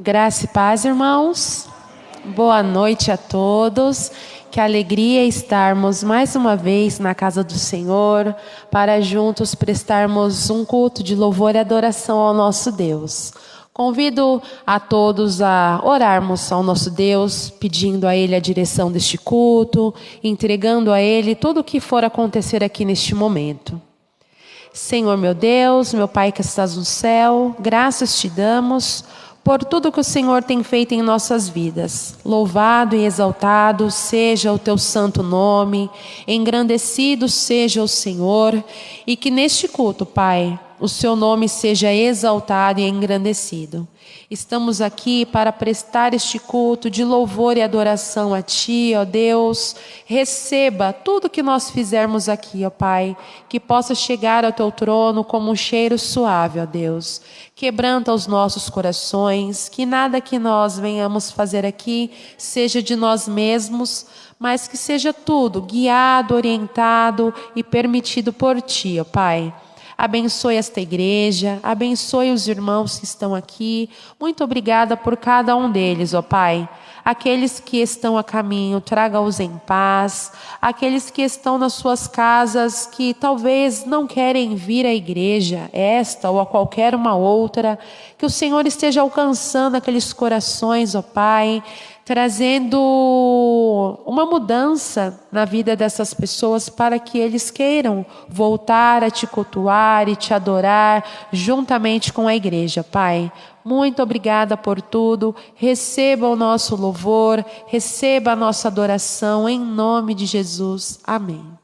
Graça e paz, irmãos. Boa noite a todos. Que alegria estarmos mais uma vez na casa do Senhor para juntos prestarmos um culto de louvor e adoração ao nosso Deus. Convido a todos a orarmos ao nosso Deus, pedindo a Ele a direção deste culto, entregando a Ele tudo o que for acontecer aqui neste momento. Senhor meu Deus, meu Pai que estás no céu, graças te damos por tudo que o Senhor tem feito em nossas vidas. Louvado e exaltado seja o teu santo nome, engrandecido seja o Senhor, e que neste culto, Pai, o seu nome seja exaltado e engrandecido. Estamos aqui para prestar este culto de louvor e adoração a Ti, ó Deus. Receba tudo que nós fizermos aqui, ó Pai, que possa chegar ao Teu trono como um cheiro suave, ó Deus. Quebranta os nossos corações, que nada que nós venhamos fazer aqui seja de nós mesmos, mas que seja tudo guiado, orientado e permitido por Ti, ó Pai. Abençoe esta igreja, abençoe os irmãos que estão aqui. Muito obrigada por cada um deles, ó Pai. Aqueles que estão a caminho, traga-os em paz. Aqueles que estão nas suas casas, que talvez não querem vir à igreja, esta ou a qualquer uma outra, que o Senhor esteja alcançando aqueles corações, ó Pai, trazendo uma mudança na vida dessas pessoas para que eles queiram voltar a te cultuar e te adorar juntamente com a igreja, Pai. Muito obrigada por tudo. Receba o nosso louvor, receba a nossa adoração em nome de Jesus. Amém.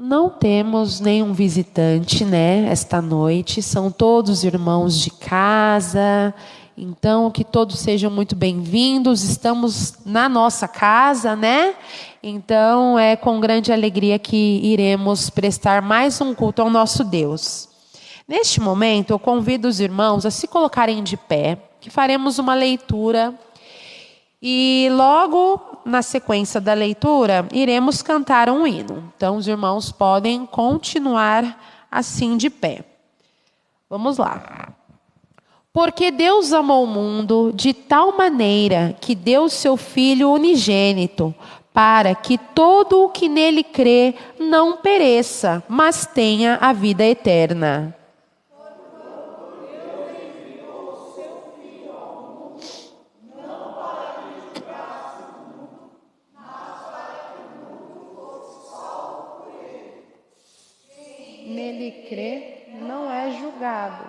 Não temos nenhum visitante, né, esta noite, são todos irmãos de casa, então que todos sejam muito bem-vindos, estamos na nossa casa, né, então é com grande alegria que iremos prestar mais um culto ao nosso Deus. Neste momento eu convido os irmãos a se colocarem de pé, que faremos uma leitura e logo na sequência da leitura, iremos cantar um hino. Então, os irmãos podem continuar assim de pé. Vamos lá. Porque Deus amou o mundo de tal maneira que deu seu Filho unigênito, para que todo o que nele crê não pereça, mas tenha a vida eterna. Nele crê, não é julgado.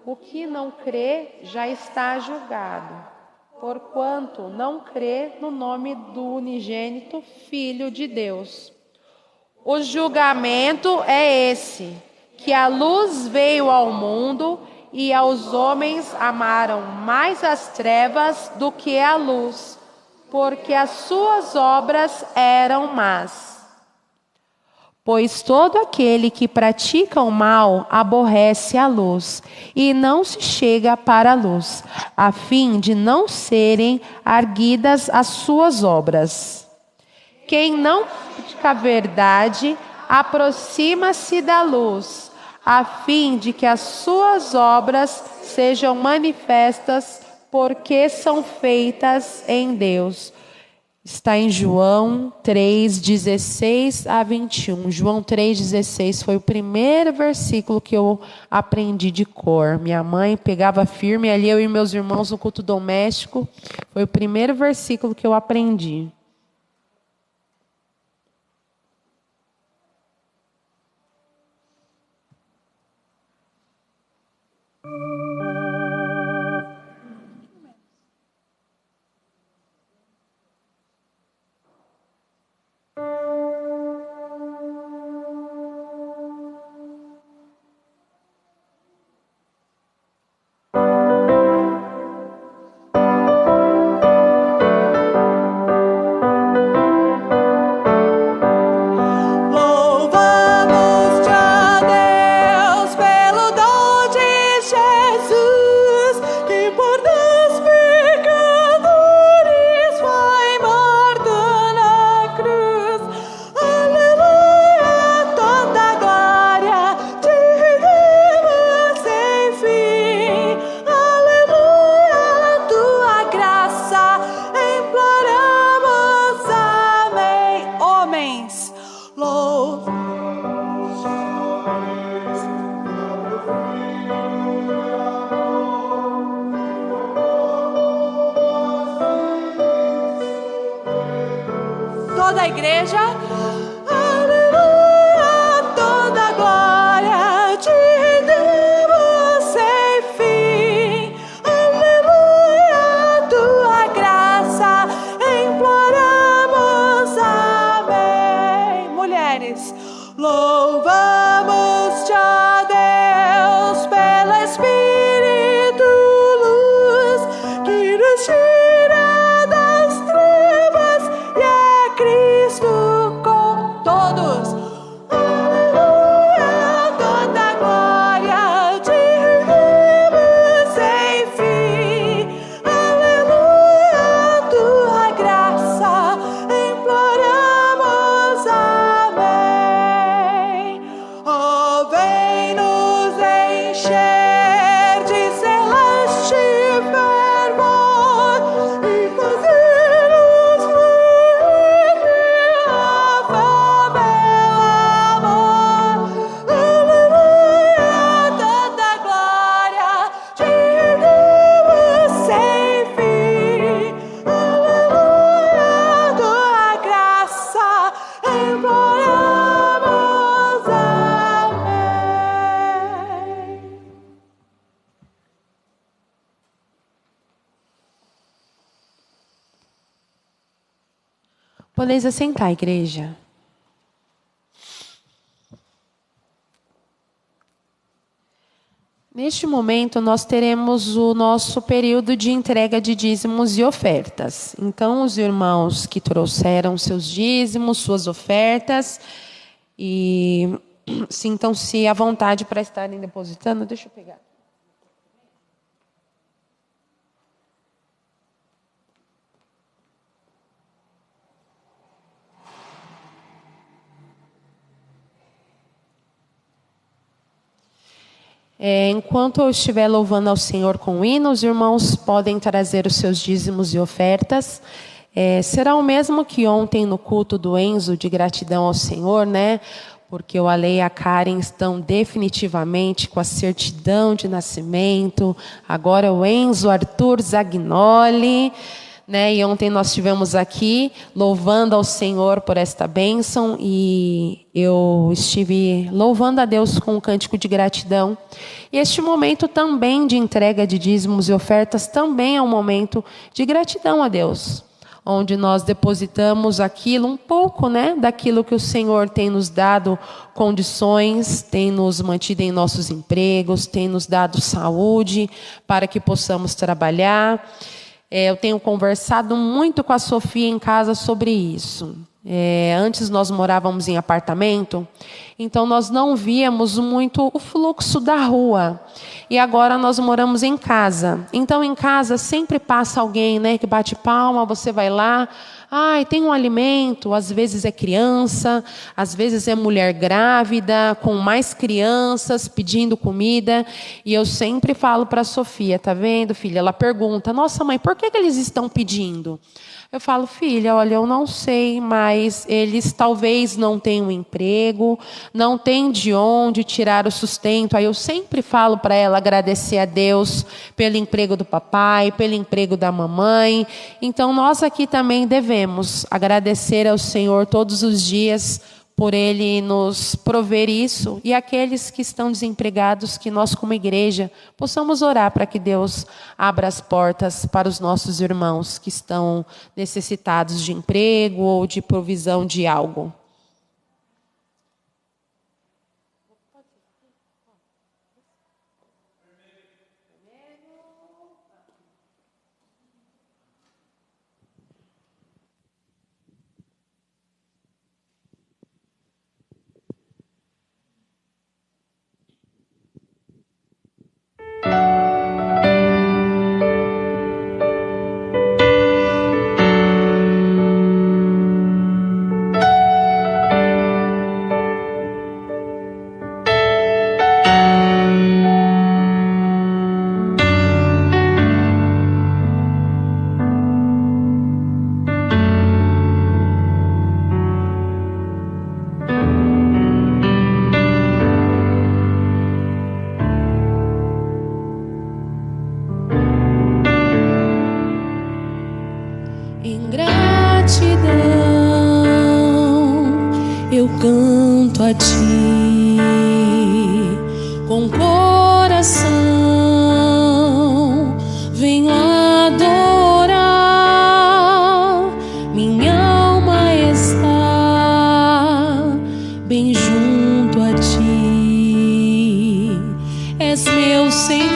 O que não crê, já está julgado, porquanto não crê no nome do unigênito Filho de Deus. O julgamento é esse, que a luz veio ao mundo e aos homens amaram mais as trevas do que a luz, porque as suas obras eram más. Pois todo aquele que pratica o mal aborrece a luz e não se chega para a luz, a fim de não serem arguidas as suas obras. Quem não pratica a verdade aproxima-se da luz, a fim de que as suas obras sejam manifestas, porque são feitas em Deus. Está em João 3, 16 a 21. João 3, 16 foi o primeiro versículo que eu aprendi de cor. Minha mãe pegava firme ali, eu e meus irmãos no culto doméstico. Foi o primeiro versículo que eu aprendi. toda a igreja. Aleluia, toda glória te rendemos sem fim. Aleluia, tua graça imploramos. Amém. Mulheres, louvamos-te, ó Deus, pelo Espírito luz que nos tira das trevas e é Cristo com todos. Aleluia, toda glória te rendemos sem fim. Aleluia, tua graça imploramos. Amém. Oh, vem nos encher de celeste fervor e fazer-nos fluir a fome e amor. Aleluia, toda glória te rendemos sem fim. Aleluia, tua graça imploramos. Amém. Podeis assentar, igreja. Neste momento, nós teremos o nosso período de entrega de dízimos e ofertas. Então, os irmãos que trouxeram seus dízimos, suas ofertas, e sintam-se à vontade para estarem depositando. Deixa eu pegar. Enquanto eu estiver louvando ao Senhor com hinos, os irmãos podem trazer os seus dízimos e ofertas. Será o mesmo que ontem no culto do Enzo, de gratidão ao Senhor, né? Porque o Ale e a Karen estão definitivamente com a certidão de nascimento. Agora o Enzo Arthur Zagnoli, né? E ontem nós estivemos aqui louvando ao Senhor por esta bênção e eu estive louvando a Deus com um cântico de gratidão. E este momento também de entrega de dízimos e ofertas também é um momento de gratidão a Deus, onde nós depositamos aquilo, um pouco, né, daquilo que o Senhor tem nos dado condições, tem nos mantido em nossos empregos, tem nos dado saúde para que possamos trabalhar. Eu tenho conversado muito com a Sofia em casa sobre isso. Antes nós morávamos em apartamento, então nós não víamos muito o fluxo da rua. E agora nós moramos em casa. Então em casa sempre passa alguém, né, que bate palma, você vai lá, ai, tem um alimento, às vezes é criança, às vezes é mulher grávida, com mais crianças, pedindo comida. E eu sempre falo para a Sofia, tá vendo, filha? Ela pergunta, nossa mãe, por que eles estão pedindo? Eu falo, filha, olha, eu não sei, mas eles talvez não tenham emprego, não têm de onde tirar o sustento. Aí eu sempre falo para ela agradecer a Deus pelo emprego do papai, pelo emprego da mamãe. Então nós aqui também devemos agradecer ao Senhor todos os dias por Ele nos prover isso, e aqueles que estão desempregados, que nós como igreja possamos orar para que Deus abra as portas para os nossos irmãos que estão necessitados de emprego ou de provisão de algo. a ti com coração, venho adorar. Minha alma está bem junto a ti. És meu Senhor,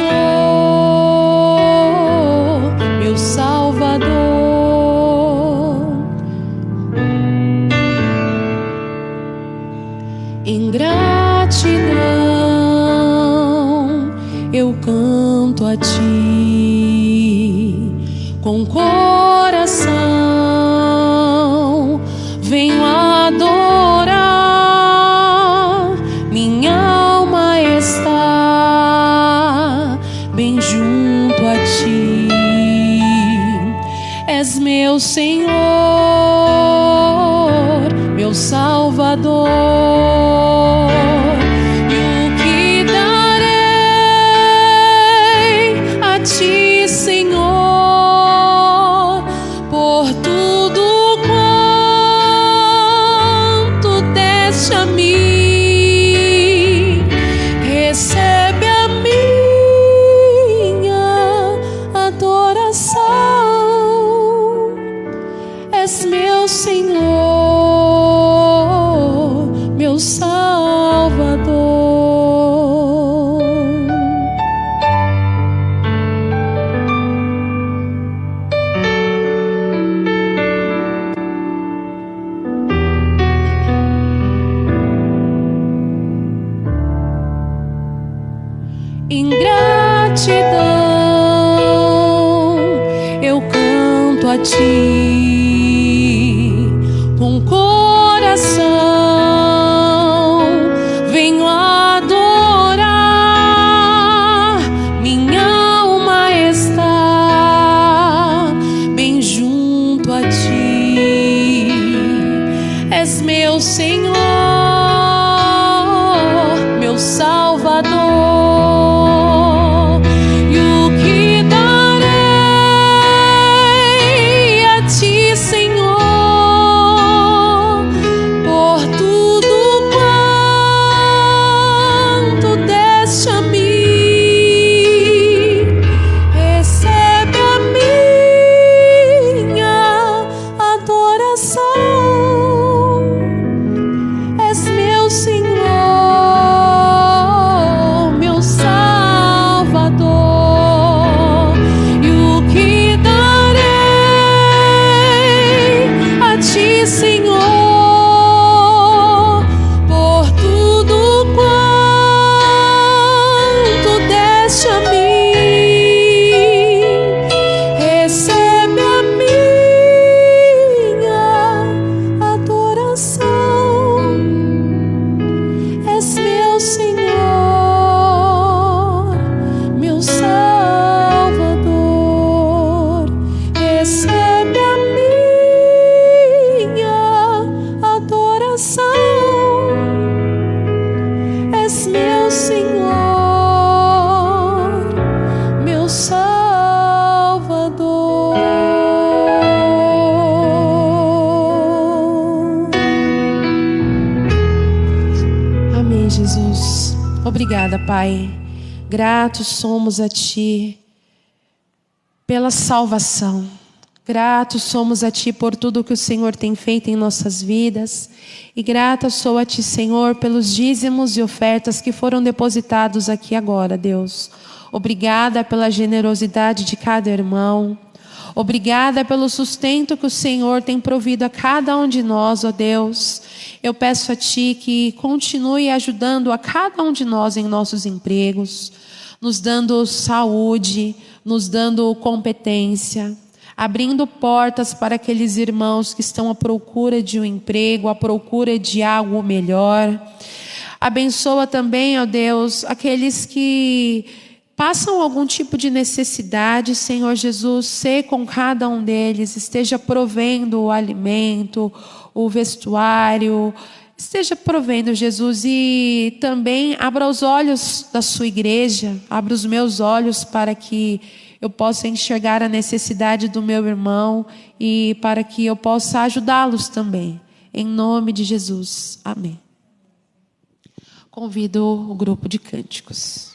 meu Salvador. Em gratidão eu canto a ti com coração, venho adorar. Minha alma está bem junto a ti. És meu Senhor, meu Salvador. E o que darei a ti, Senhor, por tudo quanto deste a mim? Recebe a minha adoração. És meu Senhor, meu Salvador. Em gratidão eu canto a ti com coração, venho adorar. Minha alma está bem junto a ti. És meu Senhor, meu Salvador. E o que darei a ti, Senhor, por tudo quanto deste a mim? Recebe a minha adoração. És meu Senhor, meu Salvador. E o que darei a ti, Senhor, por tudo quanto deste a mim? Recebe a minha adoração. És meu Senhor, meu Salvador. Recebe a minha adoração. És meu Senhor, meu Salvador. Amém, Jesus. Obrigada, Pai. Gratos somos a Ti pela salvação. Gratos somos a Ti por tudo que o Senhor tem feito em nossas vidas. E grata sou a Ti, Senhor, pelos dízimos e ofertas que foram depositados aqui agora, Deus. Obrigada pela generosidade de cada irmão. Obrigada pelo sustento que o Senhor tem provido a cada um de nós, ó Deus. Eu peço a Ti que continue ajudando a cada um de nós em nossos empregos, nos dando saúde, nos dando competência, abrindo portas para aqueles irmãos que estão à procura de um emprego, à procura de algo melhor. Abençoa também, ó Deus, aqueles que passam algum tipo de necessidade, Senhor Jesus, sê com cada um deles, esteja provendo o alimento, o vestuário, esteja provendo, Jesus, e também abra os olhos da sua igreja, abra os meus olhos para que eu possa enxergar a necessidade do meu irmão e para que eu possa ajudá-los também. Em nome de Jesus. Amém. Convido o grupo de cânticos.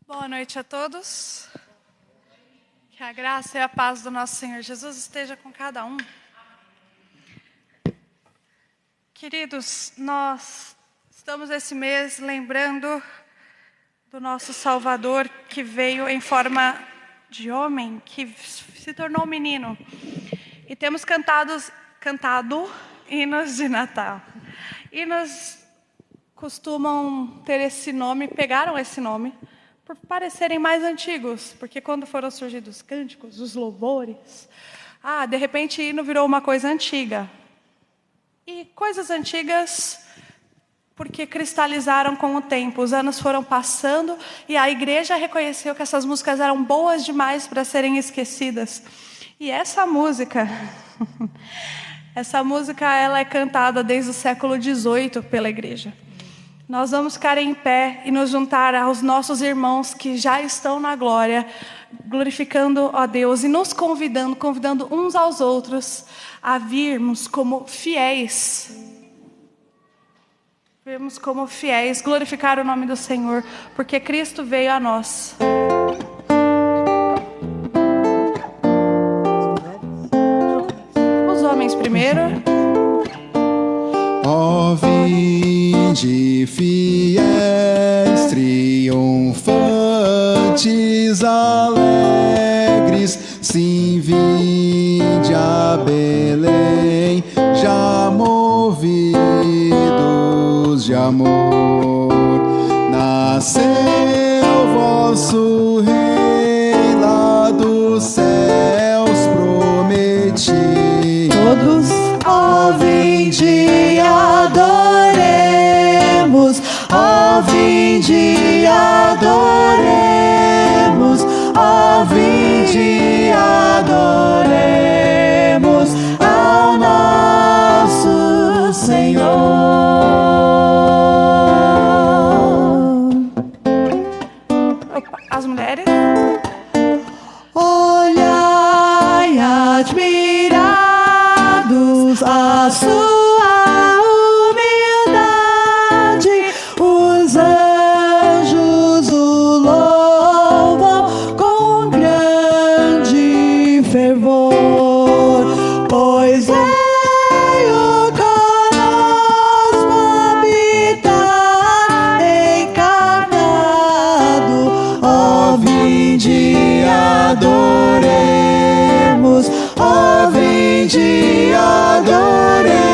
Boa noite a todos. Que a graça e a paz do nosso Senhor Jesus esteja com cada um. Queridos, nós estamos esse mês lembrando do nosso Salvador que veio em forma de homem, que se tornou menino. E temos cantado hinos de Natal. Hinos costumam ter esse nome, pegaram esse nome, por parecerem mais antigos, porque quando foram surgidos os cânticos, os louvores, de repente hino virou uma coisa antiga. E coisas antigas, porque cristalizaram com o tempo, os anos foram passando e a igreja reconheceu que essas músicas eram boas demais para serem esquecidas. E essa música, ela é cantada desde o século XVIII pela igreja. Nós vamos ficar em pé e nos juntar aos nossos irmãos que já estão na glória, glorificando a Deus e nos convidando uns aos outros a virmos como fiéis. Virmos como fiéis, glorificar o nome do Senhor, porque Cristo veio a nós. Os homens primeiro. Ó, vinde, fiéis, triunfantes, alegres, sim, vinde a Belém, já movidos de amor. Nasceu vosso Rei lá dos céus prometido. Todos, ó, vinde, adoremos, ó, vinde, adoremos, ó, vinde, adoremos ao nosso Senhor. As mulheres. Olhai, admirados, a sua humildade, os anjos o louvam com grande fervor, pois veio conosco habitar encarnado. Ó, vinde, adoremos, ó, vinde, adoremos,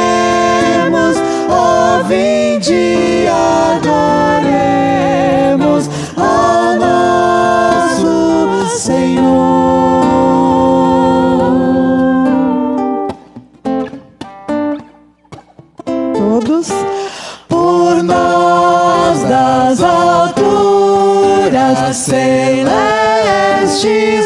ó, vinde, adoremos ao nosso Senhor. Todos, por nós das alturas celestes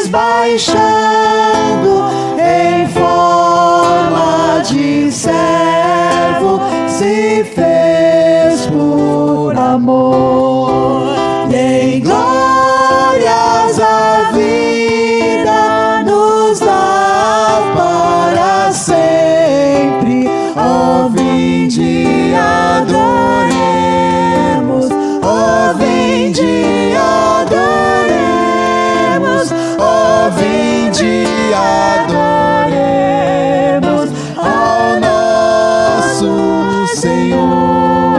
baixando em forma de servo, se fez por amor, e em glórias a vida nos dá para sempre. Ó, vinde, adoremos, ó, vinde, adoremos, ó, vinde, adoremos ao nosso Senhor.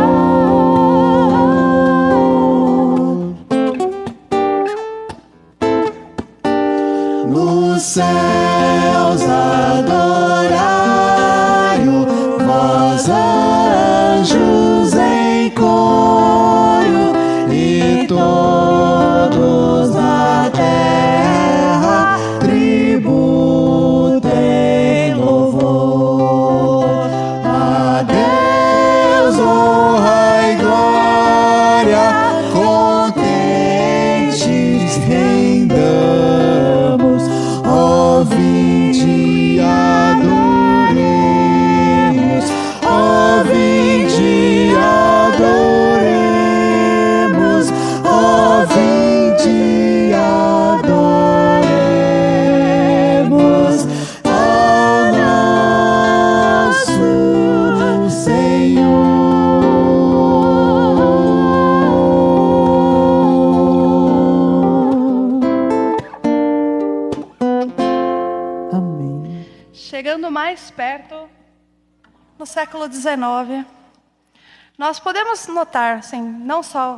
mais perto, no século XIX. Nós podemos notar, assim, não só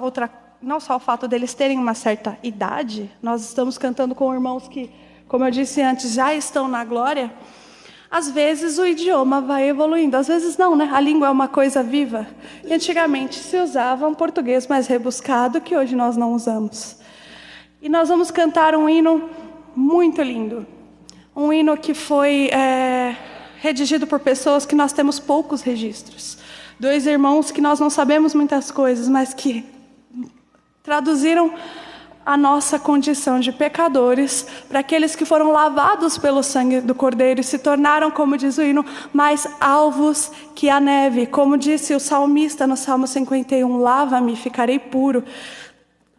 o fato deles terem uma certa idade, nós estamos cantando com irmãos que, como eu disse antes, já estão na glória. Às vezes o idioma vai evoluindo, às vezes não, né? A língua é uma coisa viva. E antigamente se usava um português mais rebuscado que hoje nós não usamos. E nós vamos cantar um hino muito lindo. Um hino que foi redigido por pessoas que nós temos poucos registros. 2 irmãos que nós não sabemos muitas coisas, mas que traduziram a nossa condição de pecadores para aqueles que foram lavados pelo sangue do Cordeiro e se tornaram, como diz o hino, mais alvos que a neve. Como disse o salmista no Salmo 51, lava-me, ficarei puro.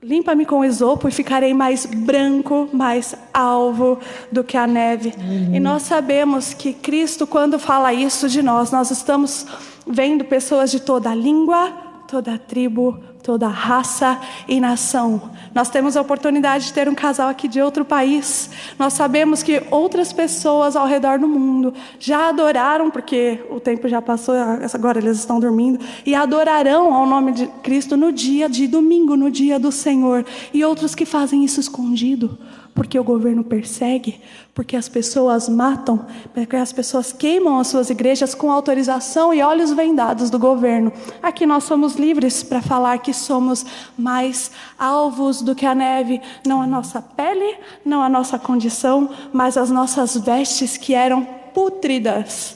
Limpa-me com esopo e ficarei mais branco, mais alvo do que a neve. E nós sabemos que Cristo, quando fala isso de nós estamos vendo pessoas de toda língua, toda tribo, toda raça e nação. Nós temos a oportunidade de ter um casal aqui de outro país. Nós sabemos que outras pessoas ao redor do mundo já adoraram, porque o tempo já passou, agora eles estão dormindo, e adorarão ao nome de Cristo no dia de domingo, no dia do Senhor. E outros que fazem isso escondido, porque o governo persegue, porque as pessoas matam, porque as pessoas queimam as suas igrejas com autorização e olhos vendados do governo. Aqui nós somos livres para falar que somos mais alvos do que a neve, não a nossa pele, não a nossa condição, mas as nossas vestes que eram pútridas,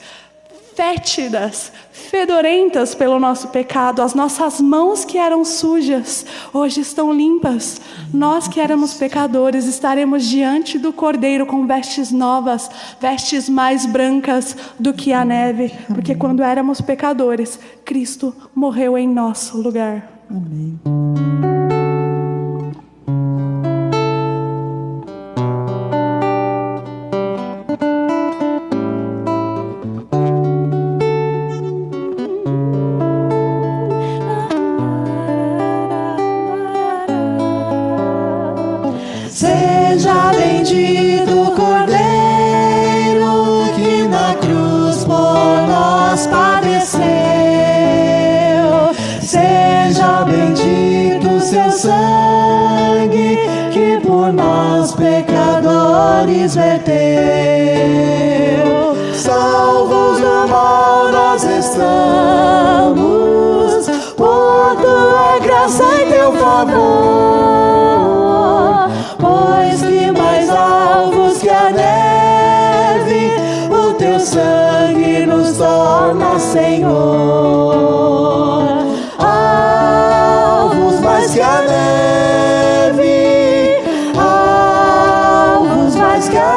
fétidas, fedorentas pelo nosso pecado. As nossas mãos que eram sujas, hoje estão limpas. Nós que éramos pecadores, estaremos diante do Cordeiro com vestes novas, vestes mais brancas do que a neve. Porque quando éramos pecadores, Cristo morreu em nosso lugar. Amém. Seja bendito o Cordeiro que na cruz por nós padeceu. Seja bendito o seu sangue que por nós pecadores verteu. Salvos do mal nós estamos, por tua graça e teu favor. Pois que mais alvos que a neve, o teu sangue nos torna, Senhor. Alvos mais que a neve, alvos mais que a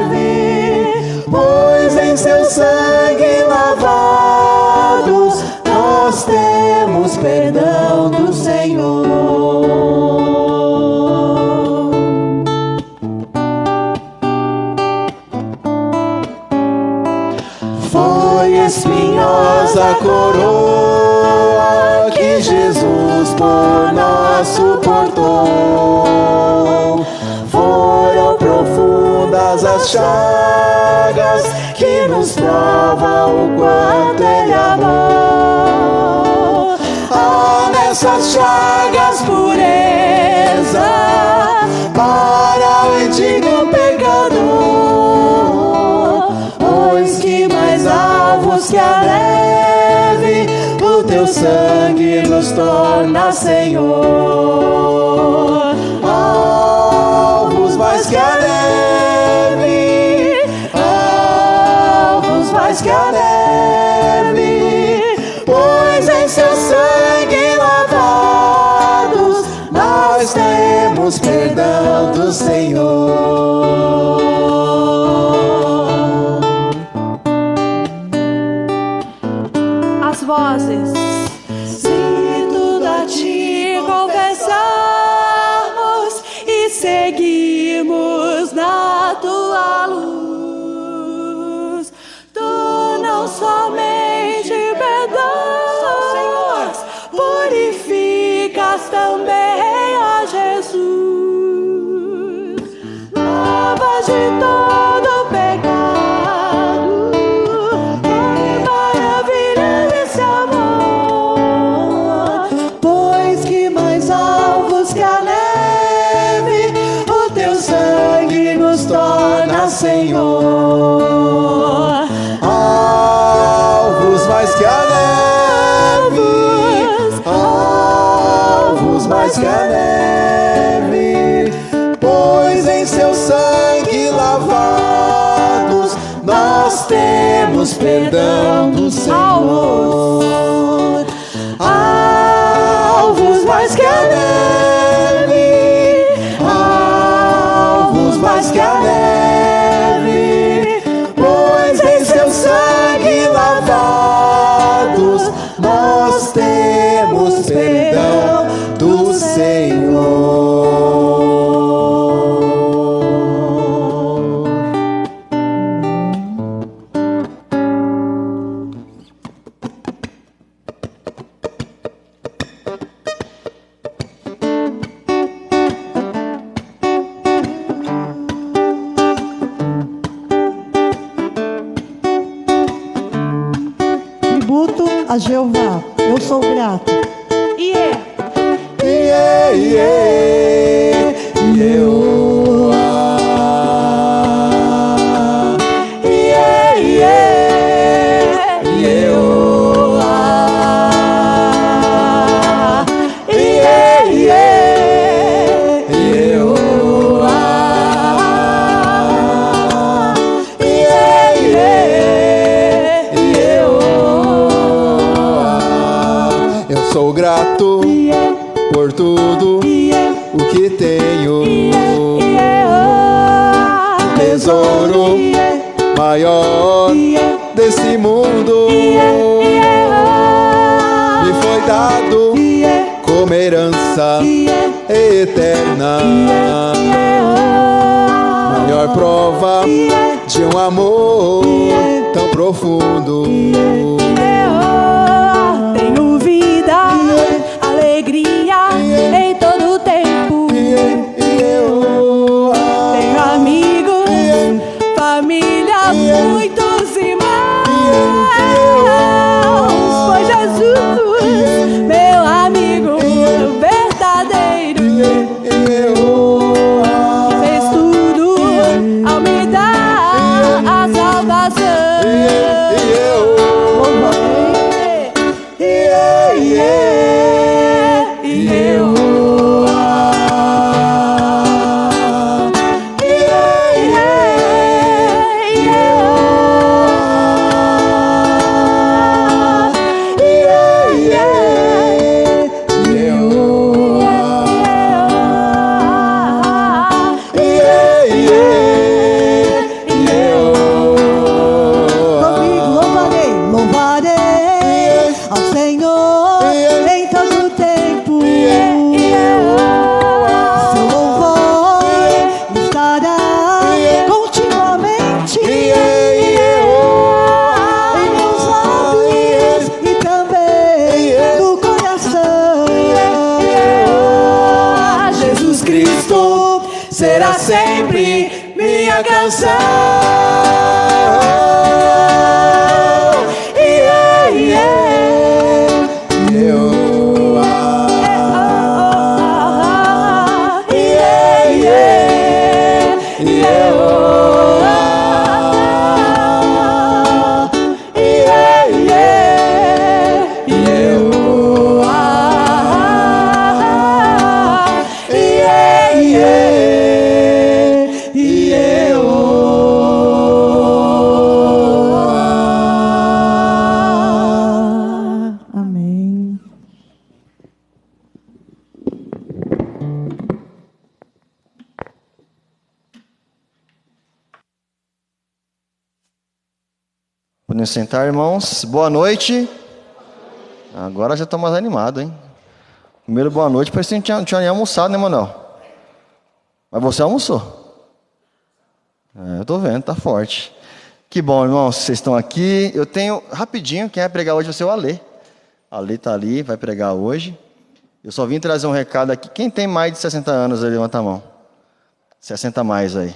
neve, pois em seu sangue lavados nós temos perdão do Senhor. Espinhosa coroa que Jesus por nós suportou. Foram profundas as chagas que nos provam o quanto Ele amou. Há nessas chagas pureza para o indigno pecador. Pois que mais alvos que a neve, o teu sangue nos torna, Senhor. Alvos mais que a neve, alvos mais que a neve, pois em seu sangue lavados nós temos perdão do Senhor. Vozes. Se tudo a ti confessar, alvos mais que a neve, pois em seu sangue lavados nós temos perdão do Senhor. Alvos mais que a neve, alvos mais que a neve, pois em seu sangue lavados nós temos perdão do Senhor. Tributo a Jeová, eu sou grato. Eu sou grato por tudo o que tenho. O tesouro maior desse mundo me foi dado como herança eterna. Maior prova de um amor tão profundo. Tenho vida, alegria em todo o tempo. Tenho amigos, família, muitos irmãos. Foi Jesus, meu amigo verdadeiro. Fez tudo ao me dar a salvação. Será sempre minha canção. Podem sentar, irmãos. Boa noite. Agora já estou mais animado, hein? Primeiro boa noite, parece que não tinha nem almoçado, né, Manuel? Mas você almoçou? Eu estou vendo, tá forte. Que bom, irmãos, vocês estão aqui. Eu tenho, rapidinho, quem vai pregar hoje vai ser o Alê. A Alê está ali, vai pregar hoje. Eu só vim trazer um recado aqui. Quem tem mais de 60 anos aí, levanta a mão. 60 a mais aí.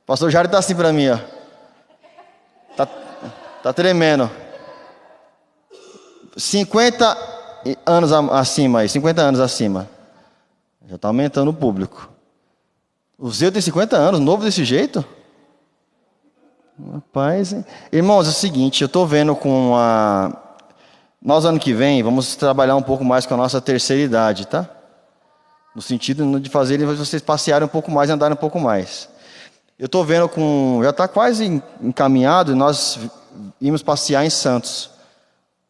O pastor Jário está assim para mim, ó. Tá tremendo. 50 anos acima aí, 50 anos acima. Já está aumentando o público. O Zeu tem 50 anos, novo desse jeito? Rapaz, hein? Irmãos, é o seguinte, eu estou vendo com a... Nós, ano que vem, vamos trabalhar um pouco mais com a nossa terceira idade, tá? no sentido de fazer vocês passearem um pouco mais e andarem um pouco mais. Eu estou vendo já está quase encaminhado, nós íamos passear em Santos,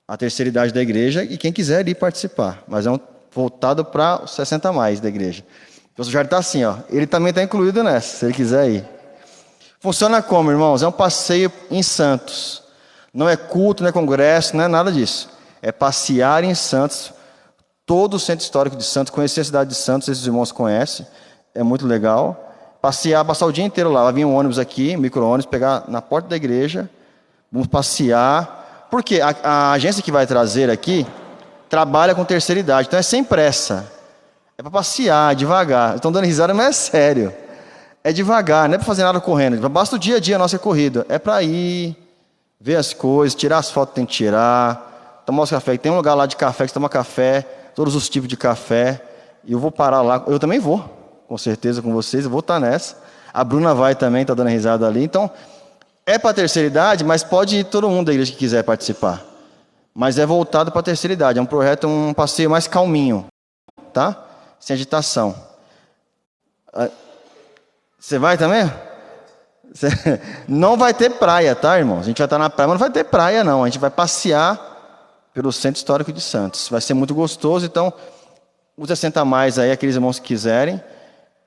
a terceira idade da igreja, e quem quiser ir participar, mas é voltado para os 60 a mais da igreja. O já está assim, ó, ele também está incluído nessa, se ele quiser ir. Funciona como, irmãos? É um passeio em Santos. Não é culto, não é congresso, não é nada disso. É passear em Santos, todo o centro histórico de Santos, conhecer a cidade de Santos, esses irmãos conhecem, é muito legal. Passear, passar o dia inteiro lá. Vai vir um ônibus aqui, micro-ônibus, pegar na porta da igreja, vamos passear. Porque a agência que vai trazer aqui trabalha com terceira idade, então é sem pressa. É para passear, devagar. Estão dando risada, mas é sério. É devagar, não é para fazer nada correndo. Basta o dia a dia a nossa corrida. É para ir, ver as coisas, tirar as fotos que tem que tirar, tomar os cafés. Tem um lugar lá de café que você toma café, todos os tipos de café. E eu vou parar lá. Eu também vou, com certeza, com vocês. Eu vou estar nessa. A Bruna vai também, está dando risada ali. Então, é para a terceira idade, mas pode ir todo mundo da igreja que quiser participar. Mas é voltado para a terceira idade. É um projeto, um passeio mais calminho, tá? Sem agitação. Você vai também? Não vai ter praia, tá, irmão? A gente vai estar na praia, mas não vai ter praia, não. A gente vai passear pelo Centro Histórico de Santos. Vai ser muito gostoso, então, os 60 a mais aí, aqueles irmãos que quiserem.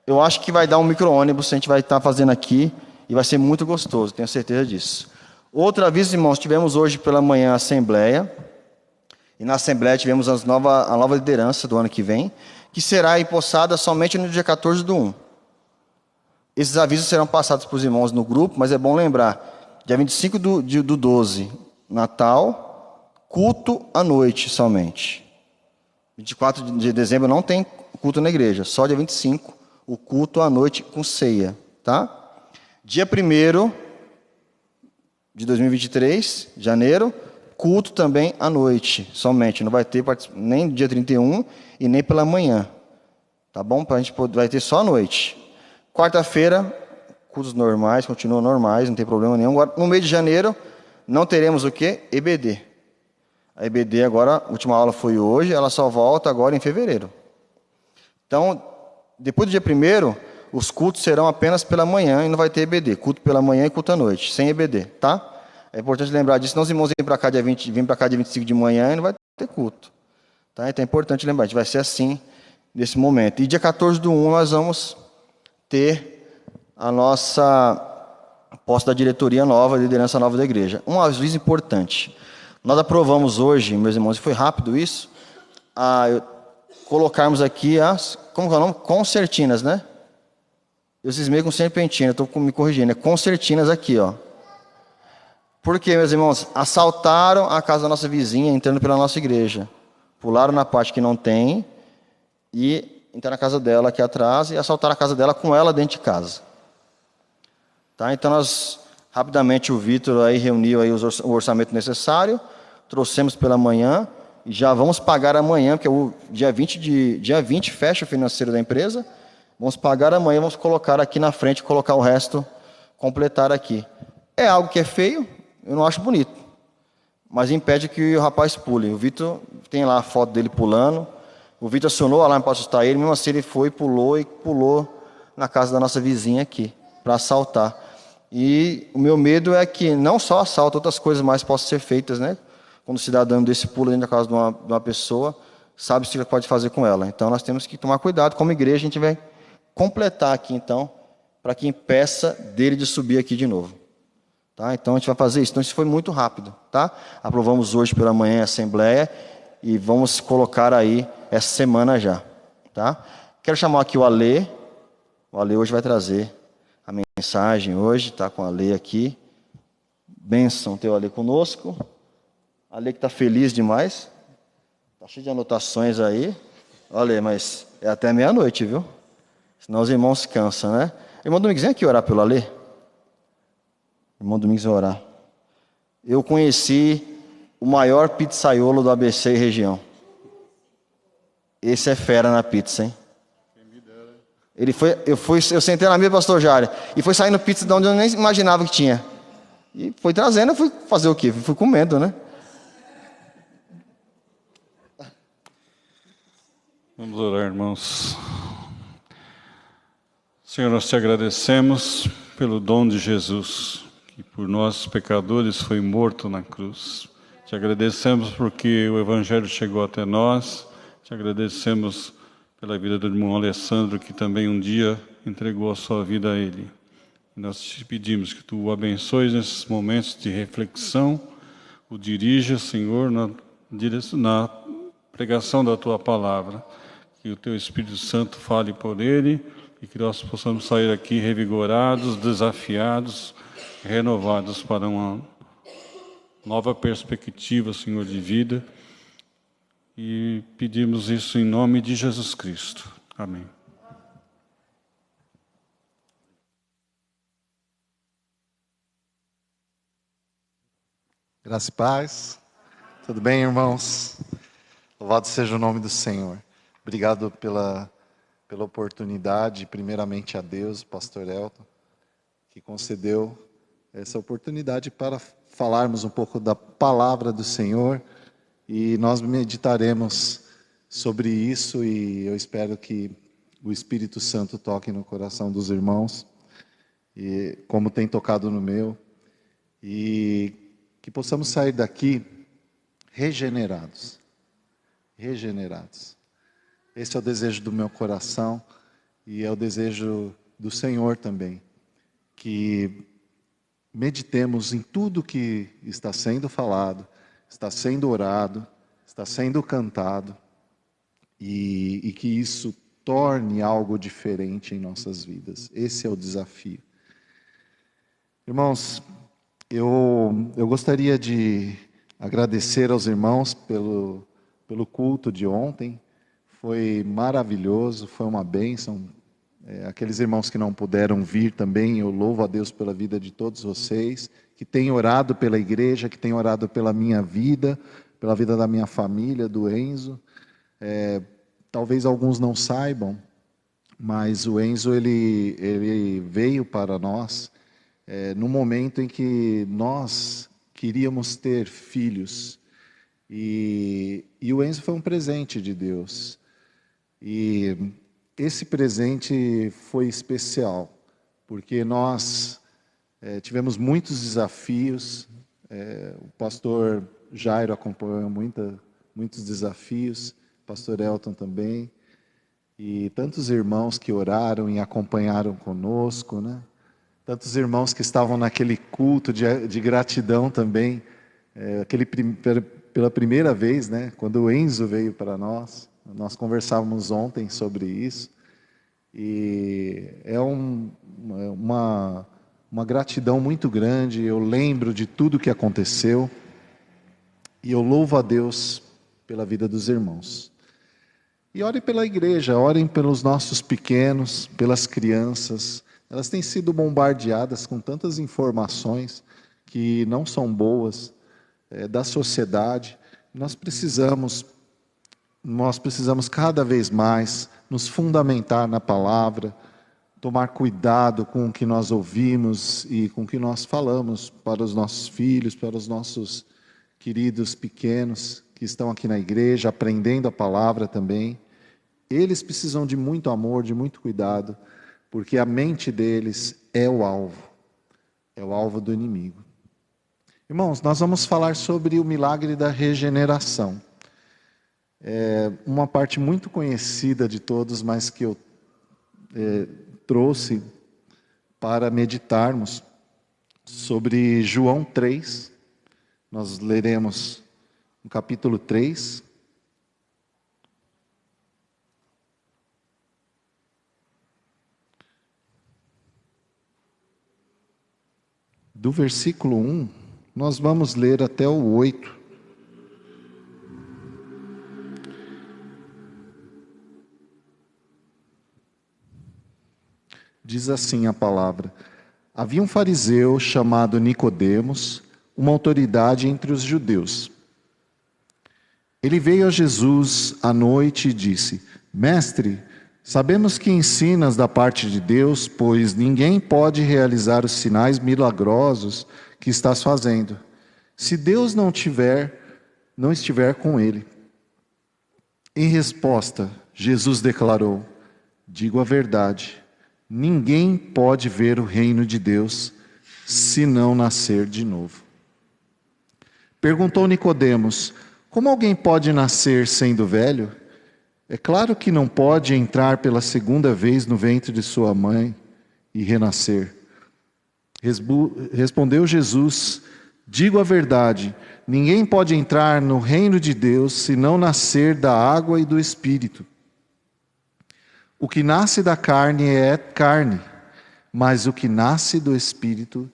Eu acho que vai dar um micro-ônibus, a gente vai estar fazendo aqui, e vai ser muito gostoso, tenho certeza disso. Outro aviso, irmãos, tivemos hoje pela manhã a Assembleia, e na Assembleia tivemos a nova liderança do ano que vem, que será empossada somente no dia 14/1. Esses avisos serão passados para os irmãos no grupo, mas é bom lembrar, dia 25 do 12, Natal, culto à noite somente. 24 de dezembro não tem culto na igreja, só dia 25, o culto à noite com ceia, tá? Dia 1º de 2023, janeiro, culto também à noite, somente. Não vai ter nem dia 31 e nem pela manhã. Tá bom? A gente vai ter só à noite. Quarta-feira, cultos normais, continuam normais, não tem problema nenhum. Agora, no mês de janeiro, não teremos o quê? EBD. A EBD agora, a última aula foi hoje, ela só volta agora em fevereiro. Então, depois do dia 1º, os cultos serão apenas pela manhã e não vai ter EBD. Culto pela manhã e culto à noite, sem EBD, tá? É importante lembrar disso, senão os irmãos vêm para cá dia 25 de manhã e não vai ter culto. Tá? Então é importante lembrar, a gente vai ser assim nesse momento. E dia 14/1 nós vamos ter a nossa posse da diretoria nova, liderança nova da igreja. Um aviso importante. Nós aprovamos hoje, meus irmãos, e foi rápido isso, colocarmos aqui as, como que é o nome? Concertinas, né? Eu cismei com serpentina, estou me corrigindo, é concertinas aqui, ó. Por quê, meus irmãos? Assaltaram a casa da nossa vizinha, entrando pela nossa igreja. Pularam na parte que não tem e entraram na casa dela aqui atrás e assaltaram a casa dela com ela dentro de casa. Tá? Então, nós, rapidamente, o Vitor aí reuniu aí o orçamento necessário, trouxemos pela manhã e já vamos pagar amanhã, porque o dia 20 fecha o financeiro da empresa. Vamos pagar amanhã, vamos colocar aqui na frente, colocar o resto, completar aqui. É algo que é feio, eu não acho bonito, mas impede que o rapaz pule. O Vitor tem lá a foto dele pulando, o Vitor acionou o alarme para assustar ele, mesmo assim ele foi, pulou na casa da nossa vizinha aqui, para assaltar. E o meu medo é que não só assalto, outras coisas mais possam ser feitas, né? Quando o cidadão desse pula dentro da casa de uma pessoa, sabe o que pode fazer com ela. Então nós temos que tomar cuidado, como igreja a gente vai completar aqui então, para que impeça dele de subir aqui de novo. Tá? Então a gente vai fazer isso. Então isso foi muito rápido. Tá? Aprovamos hoje pela manhã a Assembleia e vamos colocar aí essa semana já. Tá? Quero chamar aqui o Alê. O Alê hoje vai trazer a mensagem hoje, está com o Alê aqui. Bênção ter o Alê conosco. Alê que está feliz demais. Está cheio de anotações aí. Olha, mas é até meia-noite, viu? Senão os irmãos cansam, né? Irmão Domingos, vem aqui orar pelo Alê. Irmão Domingos vai orar. Eu conheci o maior pizzaiolo do ABC e região. Esse é fera na pizza, hein? Eu sentei na mesa do pastor Jário e foi saindo pizza de onde eu nem imaginava que tinha. E foi trazendo, eu fui fazer o quê? Fui comendo, né? Vamos orar, irmãos. Senhor, nós te agradecemos pelo dom de Jesus, que por nós pecadores foi morto na cruz. Te agradecemos porque o Evangelho chegou até nós. Te agradecemos pela vida do irmão Alessandro, que também um dia entregou a sua vida a Ele. Nós te pedimos que Tu o abençoes nesses momentos de reflexão, o dirija, Senhor, na pregação da Tua Palavra. Que o Teu Espírito Santo fale por Ele e que nós possamos sair aqui revigorados, desafiados, renovados para uma nova perspectiva, Senhor, de vida. E pedimos isso em nome de Jesus Cristo. Amém. Graça e paz. Tudo bem, irmãos? Louvado seja o nome do Senhor. Obrigado pela oportunidade, primeiramente a Deus, pastor Elton, que concedeu essa oportunidade para falarmos um pouco da palavra do Senhor, e nós meditaremos sobre isso, e eu espero que o Espírito Santo toque no coração dos irmãos, e como tem tocado no meu, e que possamos sair daqui regenerados. Esse é o desejo do meu coração e é o desejo do Senhor também, que meditemos em tudo que está sendo falado, está sendo orado, está sendo cantado, e que isso torne algo diferente em nossas vidas. Esse é o desafio. Irmãos, eu gostaria de agradecer aos irmãos pelo culto de ontem. Foi maravilhoso, foi uma bênção. Aqueles irmãos que não puderam vir também, eu louvo a Deus pela vida de todos vocês, que têm orado pela igreja, que têm orado pela minha vida, pela vida da minha família, do Enzo. Talvez alguns não saibam, mas o Enzo ele veio para nós no momento em que nós queríamos ter filhos. E o Enzo foi um presente de Deus. E esse presente foi especial, porque nós tivemos muitos desafios. O pastor Jairo acompanhou muitos desafios, o pastor Elton também, e tantos irmãos que oraram e acompanharam conosco, né? Tantos irmãos que estavam naquele culto de gratidão também, pela primeira vez, né? Quando o Enzo veio para nós. Nós conversávamos ontem sobre isso, e é uma gratidão muito grande. Eu lembro de tudo que aconteceu, e eu louvo a Deus pela vida dos irmãos. E orem pela igreja, orem pelos nossos pequenos, pelas crianças. Elas têm sido bombardeadas com tantas informações que não são boas, da sociedade. Nós precisamos cada vez mais nos fundamentar na palavra, tomar cuidado com o que nós ouvimos e com o que nós falamos para os nossos filhos, para os nossos queridos pequenos que estão aqui na igreja, aprendendo a palavra também. Eles precisam de muito amor, de muito cuidado, porque a mente deles é o alvo do inimigo. Irmãos, nós vamos falar sobre o milagre da regeneração. Uma parte muito conhecida de todos, mas que eu trouxe para meditarmos sobre João 3. Nós leremos no capítulo 3. Do versículo 1, nós vamos ler até o 8. Diz assim a palavra: havia um fariseu chamado Nicodemos, uma autoridade entre os judeus. Ele veio a Jesus à noite e disse: Mestre, sabemos que ensinas da parte de Deus, pois ninguém pode realizar os sinais milagrosos que estás fazendo, se Deus não estiver com ele. Em resposta, Jesus declarou: digo a verdade, ninguém pode ver o reino de Deus se não nascer de novo. Perguntou Nicodemos: como alguém pode nascer sendo velho? É claro que não pode entrar pela segunda vez no ventre de sua mãe e renascer. Respondeu Jesus: digo a verdade, ninguém pode entrar no reino de Deus se não nascer da água e do Espírito. O que nasce da carne é carne, mas o que nasce do Espírito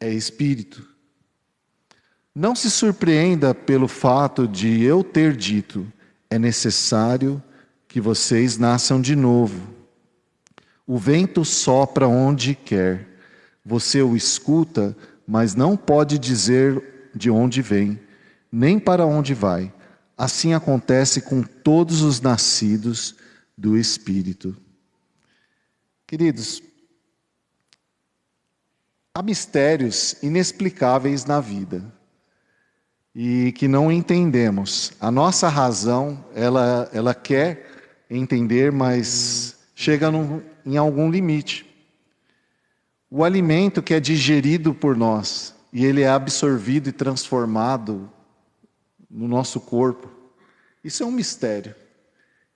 é Espírito. Não se surpreenda pelo fato de eu ter dito: é necessário que vocês nasçam de novo. O vento sopra onde quer. Você o escuta, mas não pode dizer de onde vem, nem para onde vai. Assim acontece com todos os nascidos do Espírito. Queridos, há mistérios inexplicáveis na vida e que não entendemos. A nossa razão, ela quer entender, mas chega em algum limite. O alimento que é digerido por nós e ele é absorvido e transformado no nosso corpo, isso é um mistério.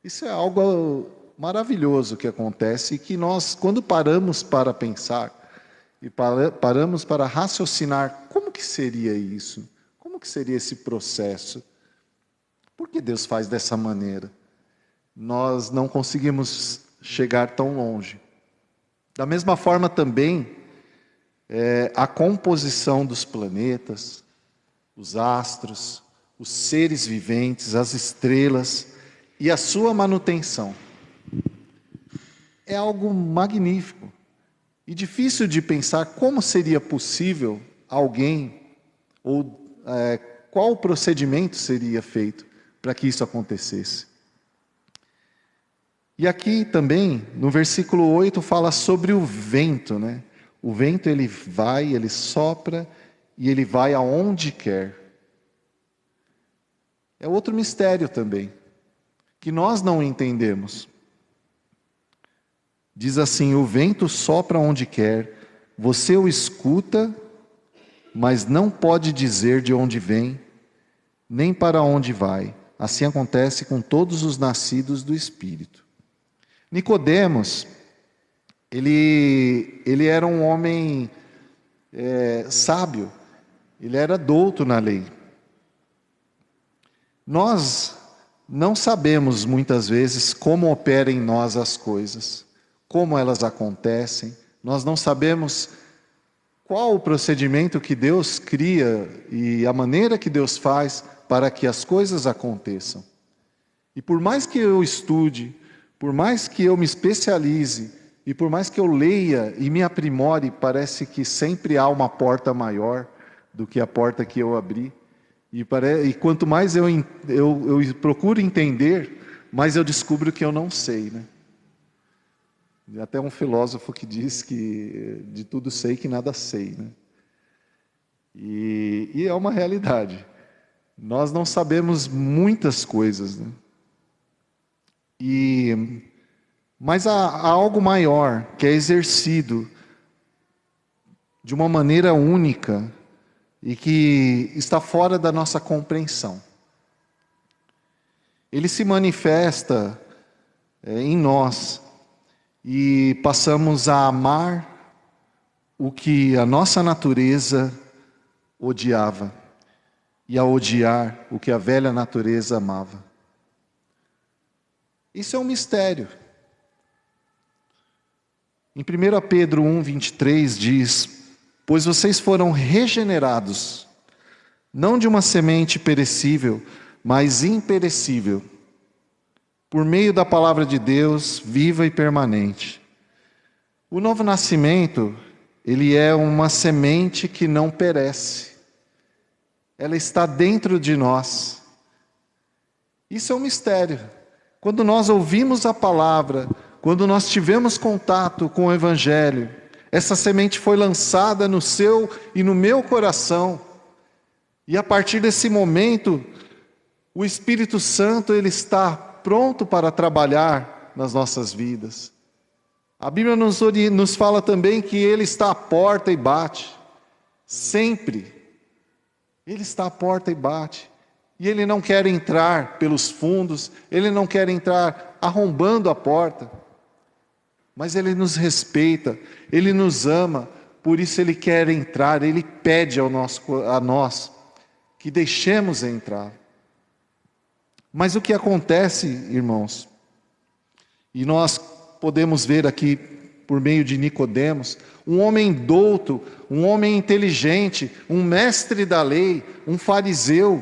Isso é algo maravilhoso que acontece e que nós, quando paramos para pensar e paramos para raciocinar, como que seria isso? Como que seria esse processo? Por que Deus faz dessa maneira? Nós não conseguimos chegar tão longe. Da mesma forma também, a composição dos planetas, os astros, os seres viventes, as estrelas e a sua manutenção. É algo magnífico e difícil de pensar como seria possível alguém, ou qual procedimento seria feito para que isso acontecesse. E aqui também, no versículo 8, fala sobre o vento, né? O vento, ele vai, ele sopra e ele vai aonde quer. É outro mistério também, que nós não entendemos. Diz assim: o vento sopra onde quer, você o escuta, mas não pode dizer de onde vem, nem para onde vai. Assim acontece com todos os nascidos do Espírito. Nicodemos, ele era um homem sábio, ele era douto na lei. Nós não sabemos muitas vezes como operam em nós as coisas, como elas acontecem, nós não sabemos qual o procedimento que Deus cria e a maneira que Deus faz para que as coisas aconteçam. E por mais que eu estude, por mais que eu me especialize e por mais que eu leia e me aprimore, parece que sempre há uma porta maior do que a porta que eu abri. E quanto mais eu procuro entender, mais eu descubro que eu não sei, né? Até um filósofo que diz que de tudo sei que nada sei, né? E é uma realidade. Nós não sabemos muitas coisas, né? Mas há algo maior que é exercido de uma maneira única e que está fora da nossa compreensão. Ele se manifesta em nós e passamos a amar o que a nossa natureza odiava e a odiar o que a velha natureza amava. Isso é um mistério. Em 1 Pedro 1:23 diz: pois vocês foram regenerados, não de uma semente perecível, mas imperecível, por meio da palavra de Deus, viva e permanente. O novo nascimento, ele é uma semente que não perece. Ela está dentro de nós. Isso é um mistério. Quando nós ouvimos a palavra, quando nós tivemos contato com o Evangelho, essa semente foi lançada no seu e no meu coração. E a partir desse momento, o Espírito Santo ele está pronto para trabalhar nas nossas vidas. A Bíblia nos fala também que Ele está à porta e bate. Sempre. Ele está à porta e bate. E Ele não quer entrar pelos fundos, Ele não quer entrar arrombando a porta. Mas Ele nos respeita, Ele nos ama, por isso Ele quer entrar, Ele pede a nós que deixemos entrar. Mas o que acontece, irmãos, e nós podemos ver aqui por meio de Nicodemos, um homem douto, um homem inteligente, um mestre da lei, um fariseu,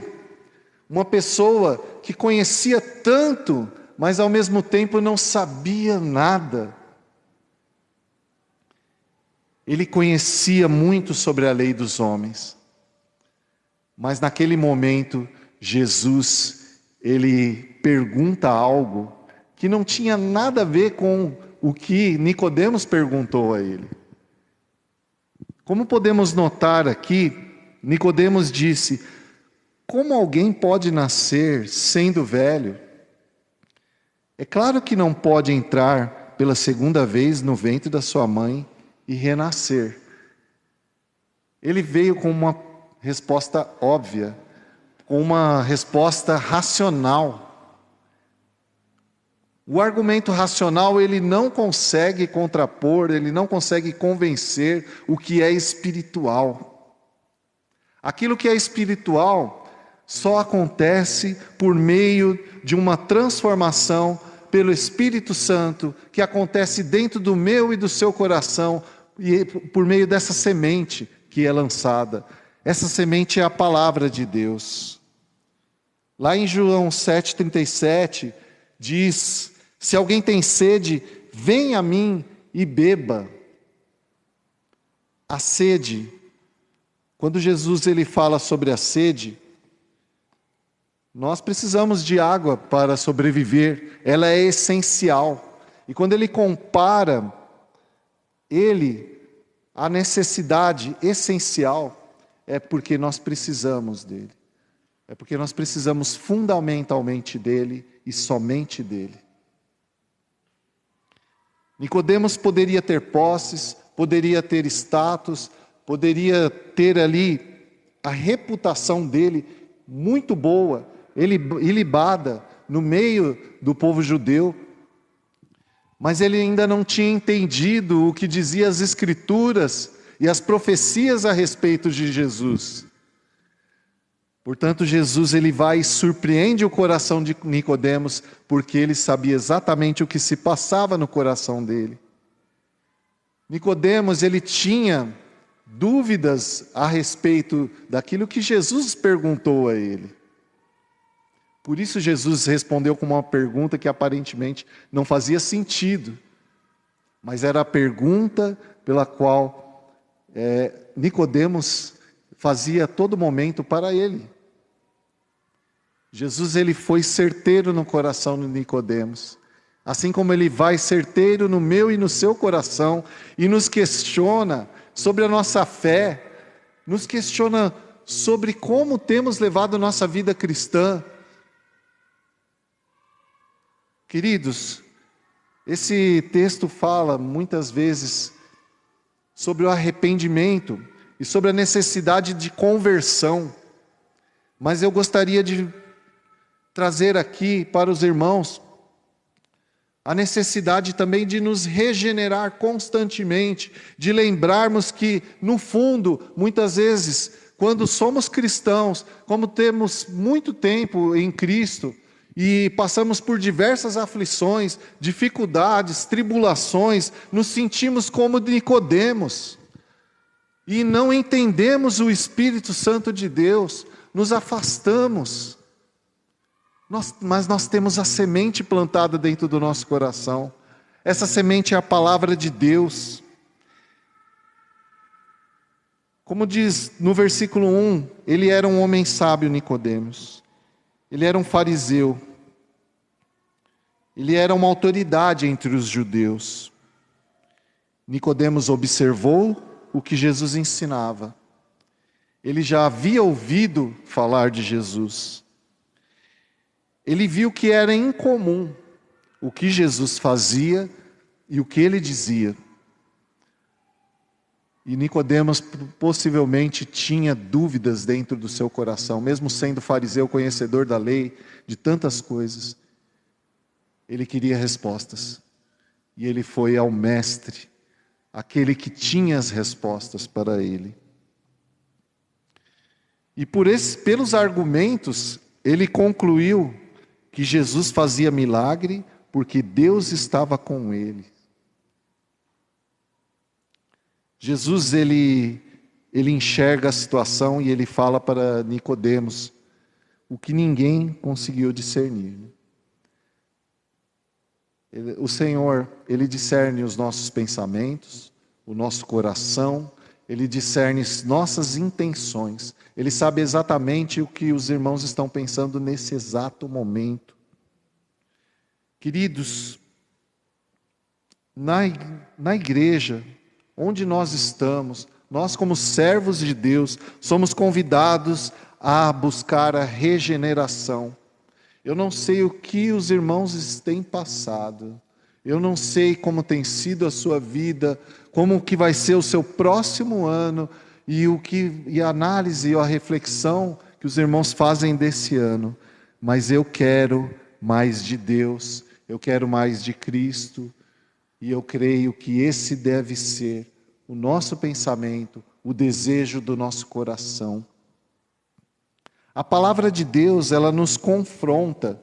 uma pessoa que conhecia tanto, mas ao mesmo tempo não sabia nada. Ele conhecia muito sobre a lei dos homens, mas naquele momento Jesus, ele pergunta algo que não tinha nada a ver com o que Nicodemos perguntou a ele. Como podemos notar aqui, Nicodemos disse: como alguém pode nascer sendo velho? É claro que não pode entrar pela segunda vez no ventre da sua mãe e renascer. Ele veio com uma resposta óbvia, com uma resposta racional. O argumento racional, ele não consegue contrapor, ele não consegue convencer o que é espiritual. Aquilo que é espiritual só acontece por meio de uma transformação pelo Espírito Santo, que acontece dentro do meu e do seu coração, e por meio dessa semente que é lançada. Essa semente é a palavra de Deus. Lá em João 7,37, diz: se alguém tem sede, venha a mim e beba. A sede, quando Jesus ele fala sobre a sede, nós precisamos de água para sobreviver, ela é essencial. E quando ele compara a necessidade essencial, é porque nós precisamos dele. É porque nós precisamos fundamentalmente dele e somente dele. Nicodemos poderia ter posses, poderia ter status, poderia ter ali a reputação dele muito boa, ilibada no meio do povo judeu, mas ele ainda não tinha entendido o que diziam as Escrituras e as profecias a respeito de Jesus. Portanto, Jesus ele vai e surpreende o coração de Nicodemos, porque ele sabia exatamente o que se passava no coração dele. Nicodemos ele tinha dúvidas a respeito daquilo que Jesus perguntou a ele. Por isso Jesus respondeu com uma pergunta que aparentemente não fazia sentido, mas era a pergunta pela qual Nicodemos fazia a todo momento para ele. Jesus ele foi certeiro no coração de Nicodemos, assim como ele vai certeiro no meu e no seu coração, e nos questiona sobre a nossa fé, nos questiona sobre como temos levado nossa vida cristã. Queridos, esse texto fala muitas vezes sobre o arrependimento e sobre a necessidade de conversão, mas eu gostaria de trazer aqui para os irmãos a necessidade também de nos regenerar constantemente, de lembrarmos que, no fundo, muitas vezes, quando somos cristãos, como temos muito tempo em Cristo, e passamos por diversas aflições, dificuldades, tribulações, nos sentimos como Nicodemos, e não entendemos o Espírito Santo de Deus, nos afastamos. Mas nós temos a semente plantada dentro do nosso coração. Essa semente é a palavra de Deus. Como diz no versículo 1, ele era um homem sábio, Nicodemos. Ele era um fariseu. Ele era uma autoridade entre os judeus. Nicodemos observou o que Jesus ensinava. Ele já havia ouvido falar de Jesus. Ele viu que era incomum o que Jesus fazia e o que ele dizia. E Nicodemos possivelmente tinha dúvidas dentro do seu coração, mesmo sendo fariseu, conhecedor da lei, de tantas coisas. Ele queria respostas. E ele foi ao mestre, aquele que tinha as respostas para ele. E pelos argumentos, ele concluiu que Jesus fazia milagre porque Deus estava com ele. Jesus, ele enxerga a situação e ele fala para Nicodemos o que ninguém conseguiu discernir. O Senhor, ele discerne os nossos pensamentos, o nosso coração, ele discerne nossas intenções. Ele sabe exatamente o que os irmãos estão pensando nesse exato momento. Queridos, na igreja, onde nós estamos, nós como servos de Deus, somos convidados a buscar a regeneração. Eu não sei o que os irmãos têm passado, eu não sei como tem sido a sua vida, como que vai ser o seu próximo ano, e a análise e a reflexão que os irmãos fazem desse ano, mas eu quero mais de Deus, eu quero mais de Cristo, e eu creio que esse deve ser o nosso pensamento, o desejo do nosso coração. A palavra de Deus, ela nos confronta.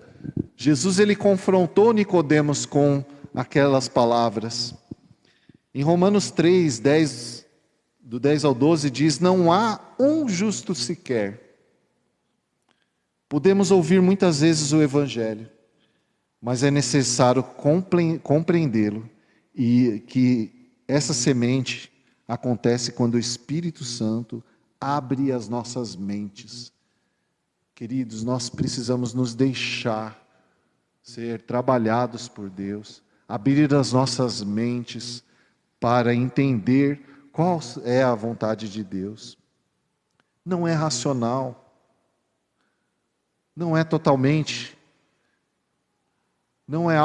Jesus, ele confrontou Nicodemos com aquelas palavras. Em Romanos 3, do 10 ao 12, diz: não há um justo sequer. Podemos ouvir muitas vezes o Evangelho, mas é necessário compreendê-lo, e que essa semente acontece quando o Espírito Santo abre as nossas mentes. Queridos, nós precisamos nos deixar ser trabalhados por Deus, abrir as nossas mentes para entender qual é a vontade de Deus. Não é racional, não é totalmente, não é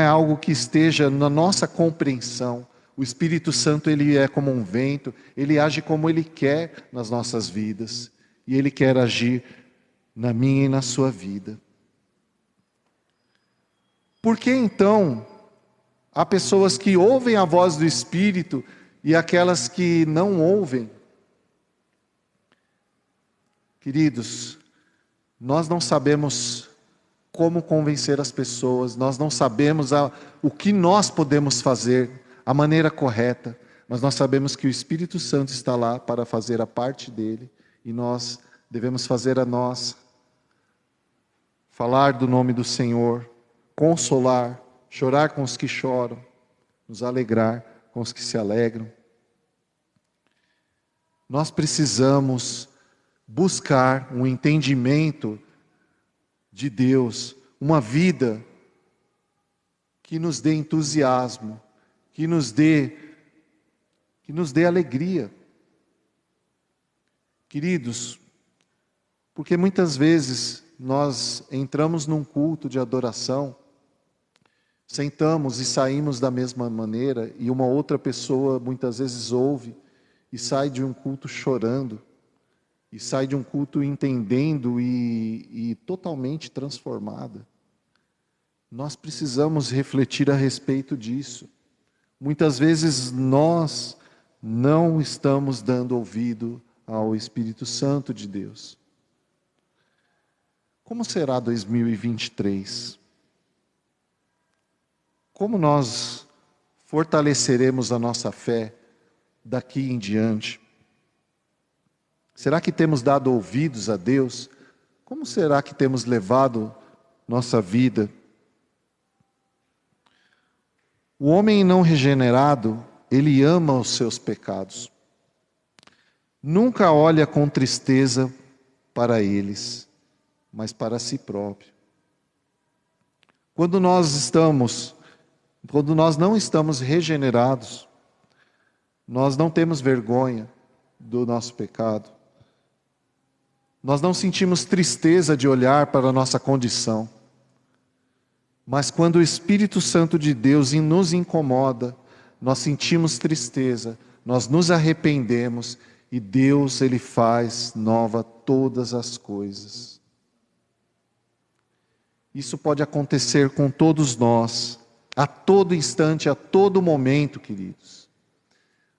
algo que esteja na nossa compreensão. O Espírito Santo, ele é como um vento, ele age como ele quer nas nossas vidas. E ele quer agir na minha e na sua vida. Por que então há pessoas que ouvem a voz do Espírito e aquelas que não ouvem? Queridos, nós não sabemos como convencer as pessoas, nós não sabemos o que nós podemos fazer, a maneira correta, mas nós sabemos que o Espírito Santo está lá para fazer a parte dele, e nós devemos fazer a nossa. Falar do nome do Senhor, consolar, chorar com os que choram, nos alegrar com os que se alegram. Nós precisamos buscar um entendimento de Deus, uma vida que nos dê entusiasmo, que nos dê alegria. Queridos, porque muitas vezes nós entramos num culto de adoração, sentamos e saímos da mesma maneira, e uma outra pessoa muitas vezes ouve e sai de um culto chorando, e sai de um culto entendendo e totalmente transformada. Nós precisamos refletir a respeito disso. Muitas vezes nós não estamos dando ouvido ao Espírito Santo de Deus. Como será 2023? Como nós fortaleceremos a nossa fé daqui em diante? Será que temos dado ouvidos a Deus? Como será que temos levado nossa vida? O homem não regenerado, ele ama os seus pecados. Nunca olha com tristeza para eles, mas para si próprio. Quando nós não estamos regenerados, nós não temos vergonha do nosso pecado. Nós não sentimos tristeza de olhar para a nossa condição. Mas quando o Espírito Santo de Deus nos incomoda, nós sentimos tristeza, nós nos arrependemos e Deus, Ele faz nova todas as coisas. Isso pode acontecer com todos nós, a todo instante, a todo momento, queridos.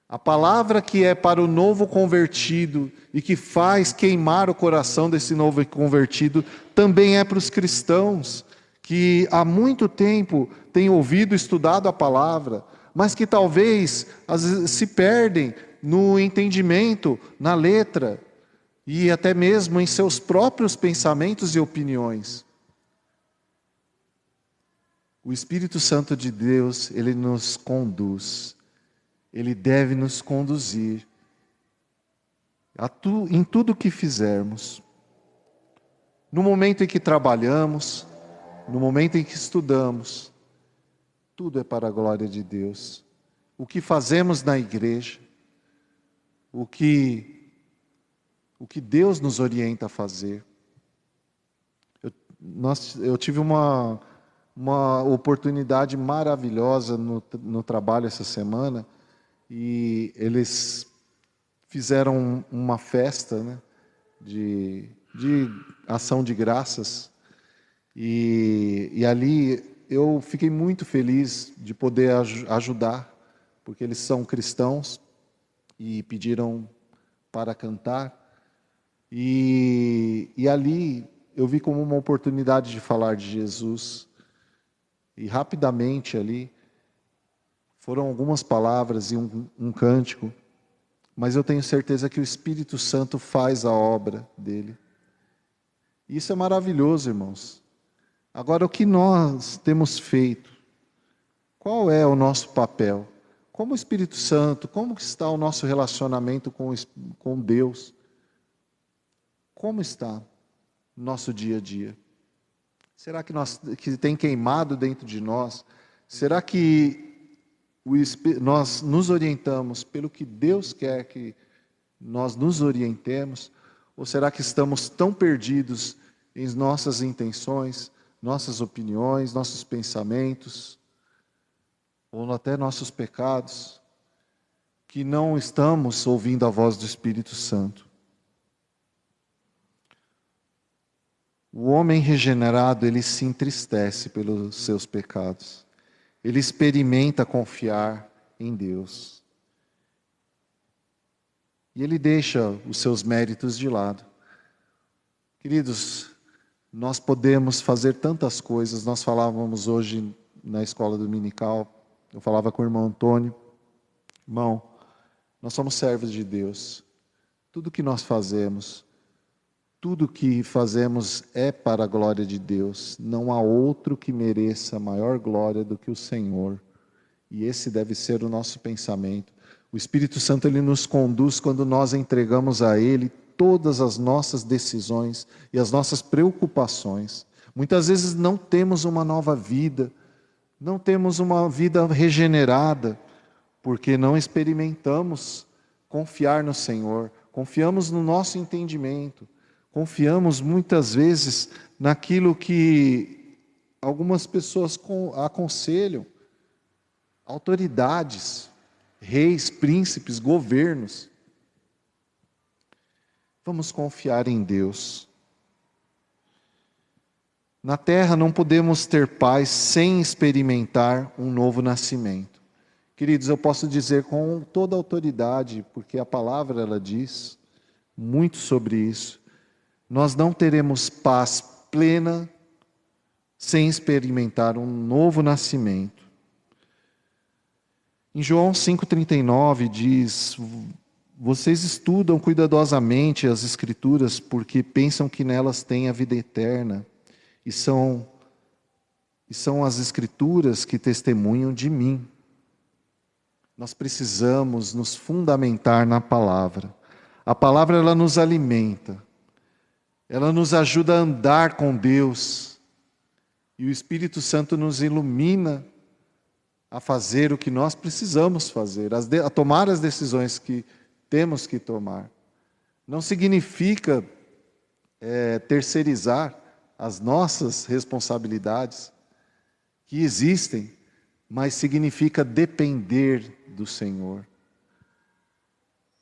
A palavra que é para o novo convertido e que faz queimar o coração desse novo convertido, também é para os cristãos que há muito tempo têm ouvido, estudado a palavra, mas que talvez às vezes se perdem no entendimento, na letra e até mesmo em seus próprios pensamentos e opiniões. O Espírito Santo de Deus, Ele nos conduz, Ele deve nos conduzir em tudo o que fizermos. No momento em que trabalhamos, no momento em que estudamos, tudo é para a glória de Deus. O que fazemos na igreja, o que Deus nos orienta a fazer. Eu tive uma oportunidade maravilhosa no trabalho essa semana, e eles fizeram uma festa, né, de ação de graças, e ali eu fiquei muito feliz de poder ajudar, porque eles são cristãos e pediram para cantar, e ali eu vi como uma oportunidade de falar de Jesus. E rapidamente ali, foram algumas palavras e um cântico, mas eu tenho certeza que o Espírito Santo faz a obra dele. Isso é maravilhoso, irmãos. Agora, o que nós temos feito? Qual é o nosso papel? Como o Espírito Santo, como está o nosso relacionamento com Deus? Como está o nosso dia a dia? Será que tem queimado dentro de nós? Será que nós nos orientamos pelo que Deus quer que nós nos orientemos? Ou será que estamos tão perdidos em nossas intenções, nossas opiniões, nossos pensamentos, ou até nossos pecados, que não estamos ouvindo a voz do Espírito Santo? O homem regenerado, ele se entristece pelos seus pecados. Ele experimenta confiar em Deus. E ele deixa os seus méritos de lado. Queridos, nós podemos fazer tantas coisas. Nós falávamos hoje na escola dominical, eu falava com o irmão Antônio. Irmão, nós somos servos de Deus. Tudo que nós fazemos, tudo que fazemos é para a glória de Deus. Não há outro que mereça maior glória do que o Senhor. E esse deve ser o nosso pensamento. O Espírito Santo, Ele nos conduz quando nós entregamos a Ele todas as nossas decisões e as nossas preocupações. Muitas vezes não temos uma nova vida, não temos uma vida regenerada, porque não experimentamos confiar no Senhor, confiamos no nosso entendimento. Confiamos muitas vezes naquilo que algumas pessoas aconselham, autoridades, reis, príncipes, governos. Vamos confiar em Deus. Na terra não podemos ter paz sem experimentar um novo nascimento. Queridos, eu posso dizer com toda autoridade, porque a palavra ela diz muito sobre isso. Nós não teremos paz plena sem experimentar um novo nascimento. Em João 5,39 diz: vocês estudam cuidadosamente as Escrituras porque pensam que nelas têm a vida eterna, e são as Escrituras que testemunham de mim. Nós precisamos nos fundamentar na palavra. A palavra ela nos alimenta. Ela nos ajuda a andar com Deus. E o Espírito Santo nos ilumina a fazer o que nós precisamos fazer, a tomar as decisões que temos que tomar. Não significa terceirizar as nossas responsabilidades, que existem, mas significa depender do Senhor.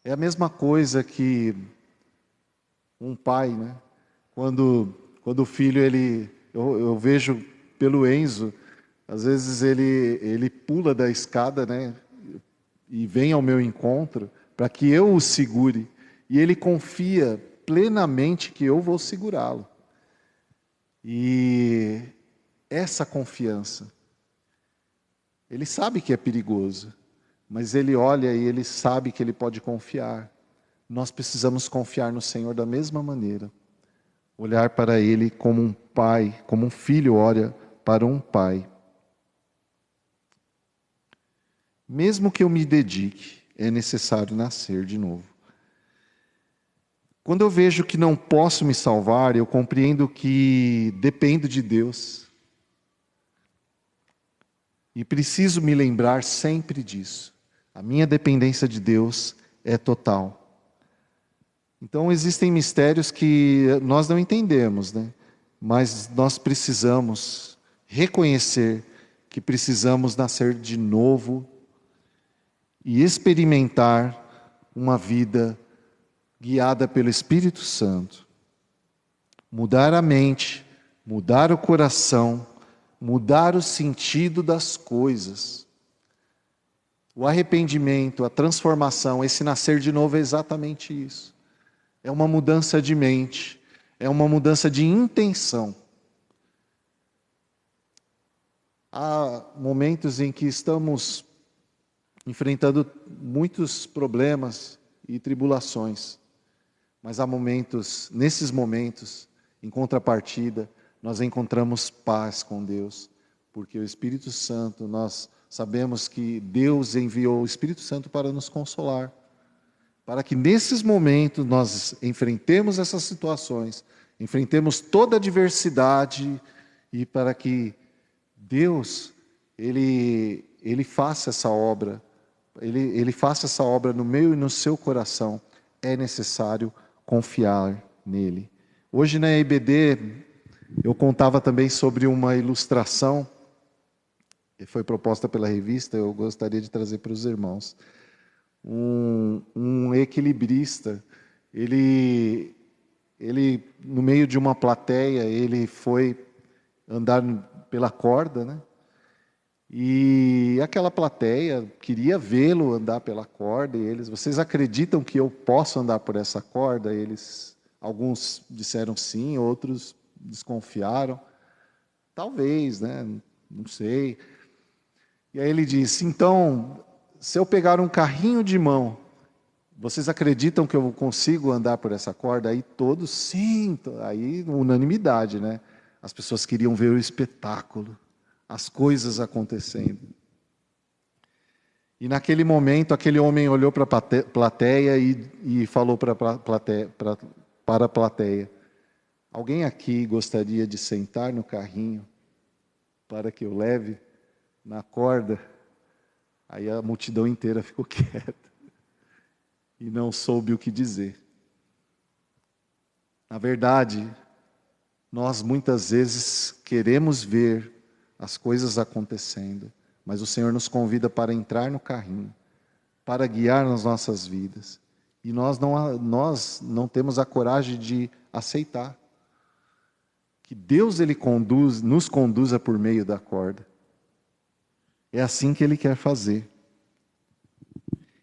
É a mesma coisa que um pai, né? Quando o filho, eu vejo pelo Enzo, às vezes ele pula da escada, né? E vem ao meu encontro para que eu o segure. E ele confia plenamente que eu vou segurá-lo. E essa confiança, ele sabe que é perigoso, mas ele olha e ele sabe que ele pode confiar. Nós precisamos confiar no Senhor da mesma maneira. Olhar para Ele como um pai, como um filho olha para um pai. Mesmo que eu me dedique, é necessário nascer de novo. Quando eu vejo que não posso me salvar, eu compreendo que dependo de Deus. E preciso me lembrar sempre disso. A minha dependência de Deus é total. Então existem mistérios que nós não entendemos, né? Mas nós precisamos reconhecer que precisamos nascer de novo e experimentar uma vida guiada pelo Espírito Santo. Mudar a mente, mudar o coração, mudar o sentido das coisas. O arrependimento, a transformação, esse nascer de novo é exatamente isso. É uma mudança de mente, é uma mudança de intenção. Há momentos em que estamos enfrentando muitos problemas e tribulações, mas há momentos, nesses momentos, em contrapartida, nós encontramos paz com Deus, porque o Espírito Santo, nós sabemos que Deus enviou o Espírito Santo para nos consolar, para que nesses momentos nós enfrentemos essas situações, enfrentemos toda a adversidade e para que Deus, Ele faça essa obra, Ele faça essa obra no meu e no seu coração, é necessário confiar nele. Hoje na EBD, eu contava também sobre uma ilustração, que foi proposta pela revista, eu gostaria de trazer para os irmãos. Um equilibrista, ele no meio de uma plateia, ele foi andar pela corda, né? E aquela plateia queria vê-lo andar pela corda, e vocês acreditam que eu posso andar por essa corda? Alguns disseram sim, outros desconfiaram. Talvez, né? Não sei. E aí ele disse, então, se eu pegar um carrinho de mão, vocês acreditam que eu consigo andar por essa corda? Aí todos, sim, aí unanimidade, né? As pessoas queriam ver o espetáculo, as coisas acontecendo. E naquele momento, aquele homem olhou para a plateia e falou para a plateia, alguém aqui gostaria de sentar no carrinho para que eu leve na corda? Aí a multidão inteira ficou quieta e não soube o que dizer. Na verdade, nós muitas vezes queremos ver as coisas acontecendo, mas o Senhor nos convida para entrar no carrinho, para guiar nas nossas vidas. E nós não temos a coragem de aceitar que Deus nos conduza por meio da corda. É assim que Ele quer fazer.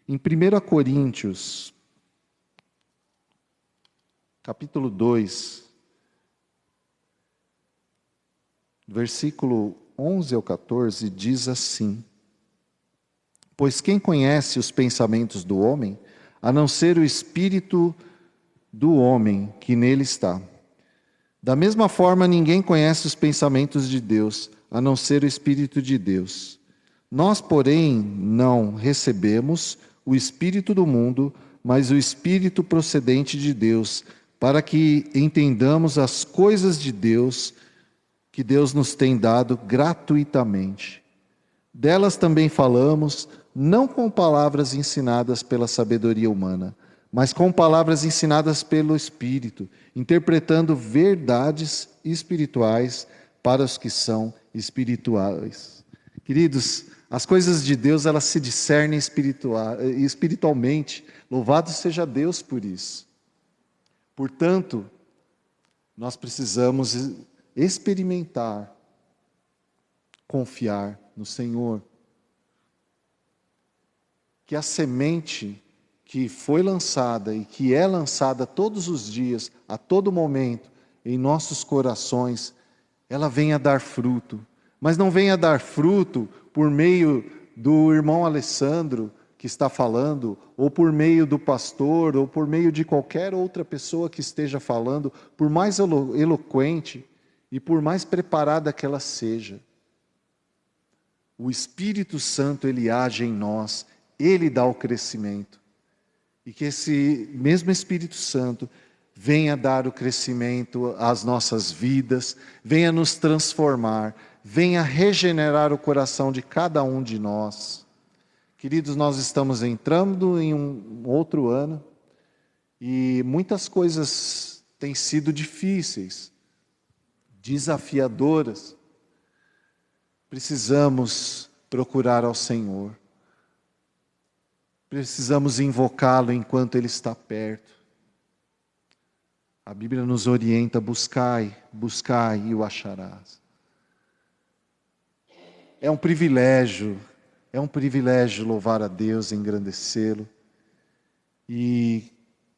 Em 1 Coríntios, capítulo 2, versículo 11 ao 14, diz assim: pois quem conhece os pensamentos do homem, a não ser o espírito do homem que nele está? Da mesma forma, ninguém conhece os pensamentos de Deus, a não ser o Espírito de Deus. Nós, porém, não recebemos o espírito do mundo, mas o Espírito procedente de Deus, para que entendamos as coisas de Deus, que Deus nos tem dado gratuitamente. Delas também falamos, não com palavras ensinadas pela sabedoria humana, mas com palavras ensinadas pelo Espírito, interpretando verdades espirituais para os que são espirituais. Queridos, as coisas de Deus, elas se discernem espiritualmente. Louvado seja Deus por isso. Portanto, nós precisamos experimentar, confiar no Senhor. Que a semente que foi lançada e que é lançada todos os dias, a todo momento, em nossos corações, ela venha dar fruto. Mas não venha dar fruto por meio do irmão Alessandro, que está falando, ou por meio do pastor, ou por meio de qualquer outra pessoa que esteja falando, por mais eloquente e por mais preparada que ela seja. O Espírito Santo, ele age em nós, ele dá o crescimento. E que esse mesmo Espírito Santo venha dar o crescimento às nossas vidas, venha nos transformar, venha regenerar o coração de cada um de nós. Queridos, nós estamos entrando em um outro ano e muitas coisas têm sido difíceis, desafiadoras. Precisamos procurar ao Senhor. Precisamos invocá-lo enquanto Ele está perto. A Bíblia nos orienta: buscai, buscai e o acharás. É um privilégio louvar a Deus, engrandecê-lo. E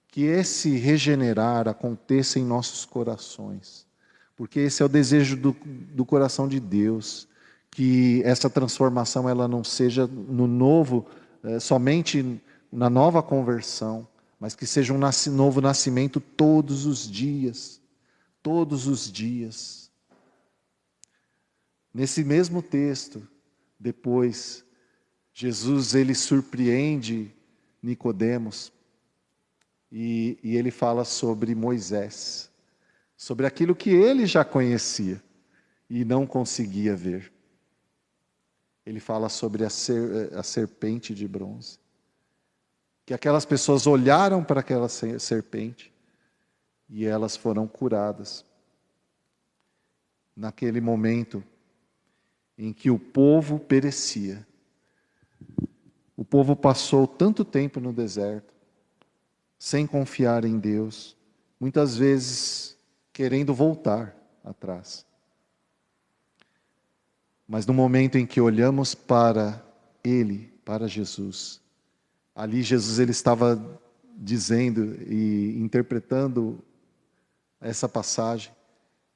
que esse regenerar aconteça em nossos corações. Porque esse é o desejo do coração de Deus. Que essa transformação ela não seja no novo, somente na nova conversão, mas que seja um novo nascimento todos os dias. Todos os dias. Nesse mesmo texto, depois, Jesus ele surpreende Nicodemos e ele fala sobre Moisés, sobre aquilo que ele já conhecia e não conseguia ver. Ele fala sobre a serpente de bronze, que aquelas pessoas olharam para aquela serpente e elas foram curadas. Naquele momento em que o povo perecia, o povo passou tanto tempo no deserto, sem confiar em Deus, muitas vezes querendo voltar atrás. Mas no momento em que olhamos para Ele, para Jesus, ali Jesus ele estava dizendo e interpretando essa passagem.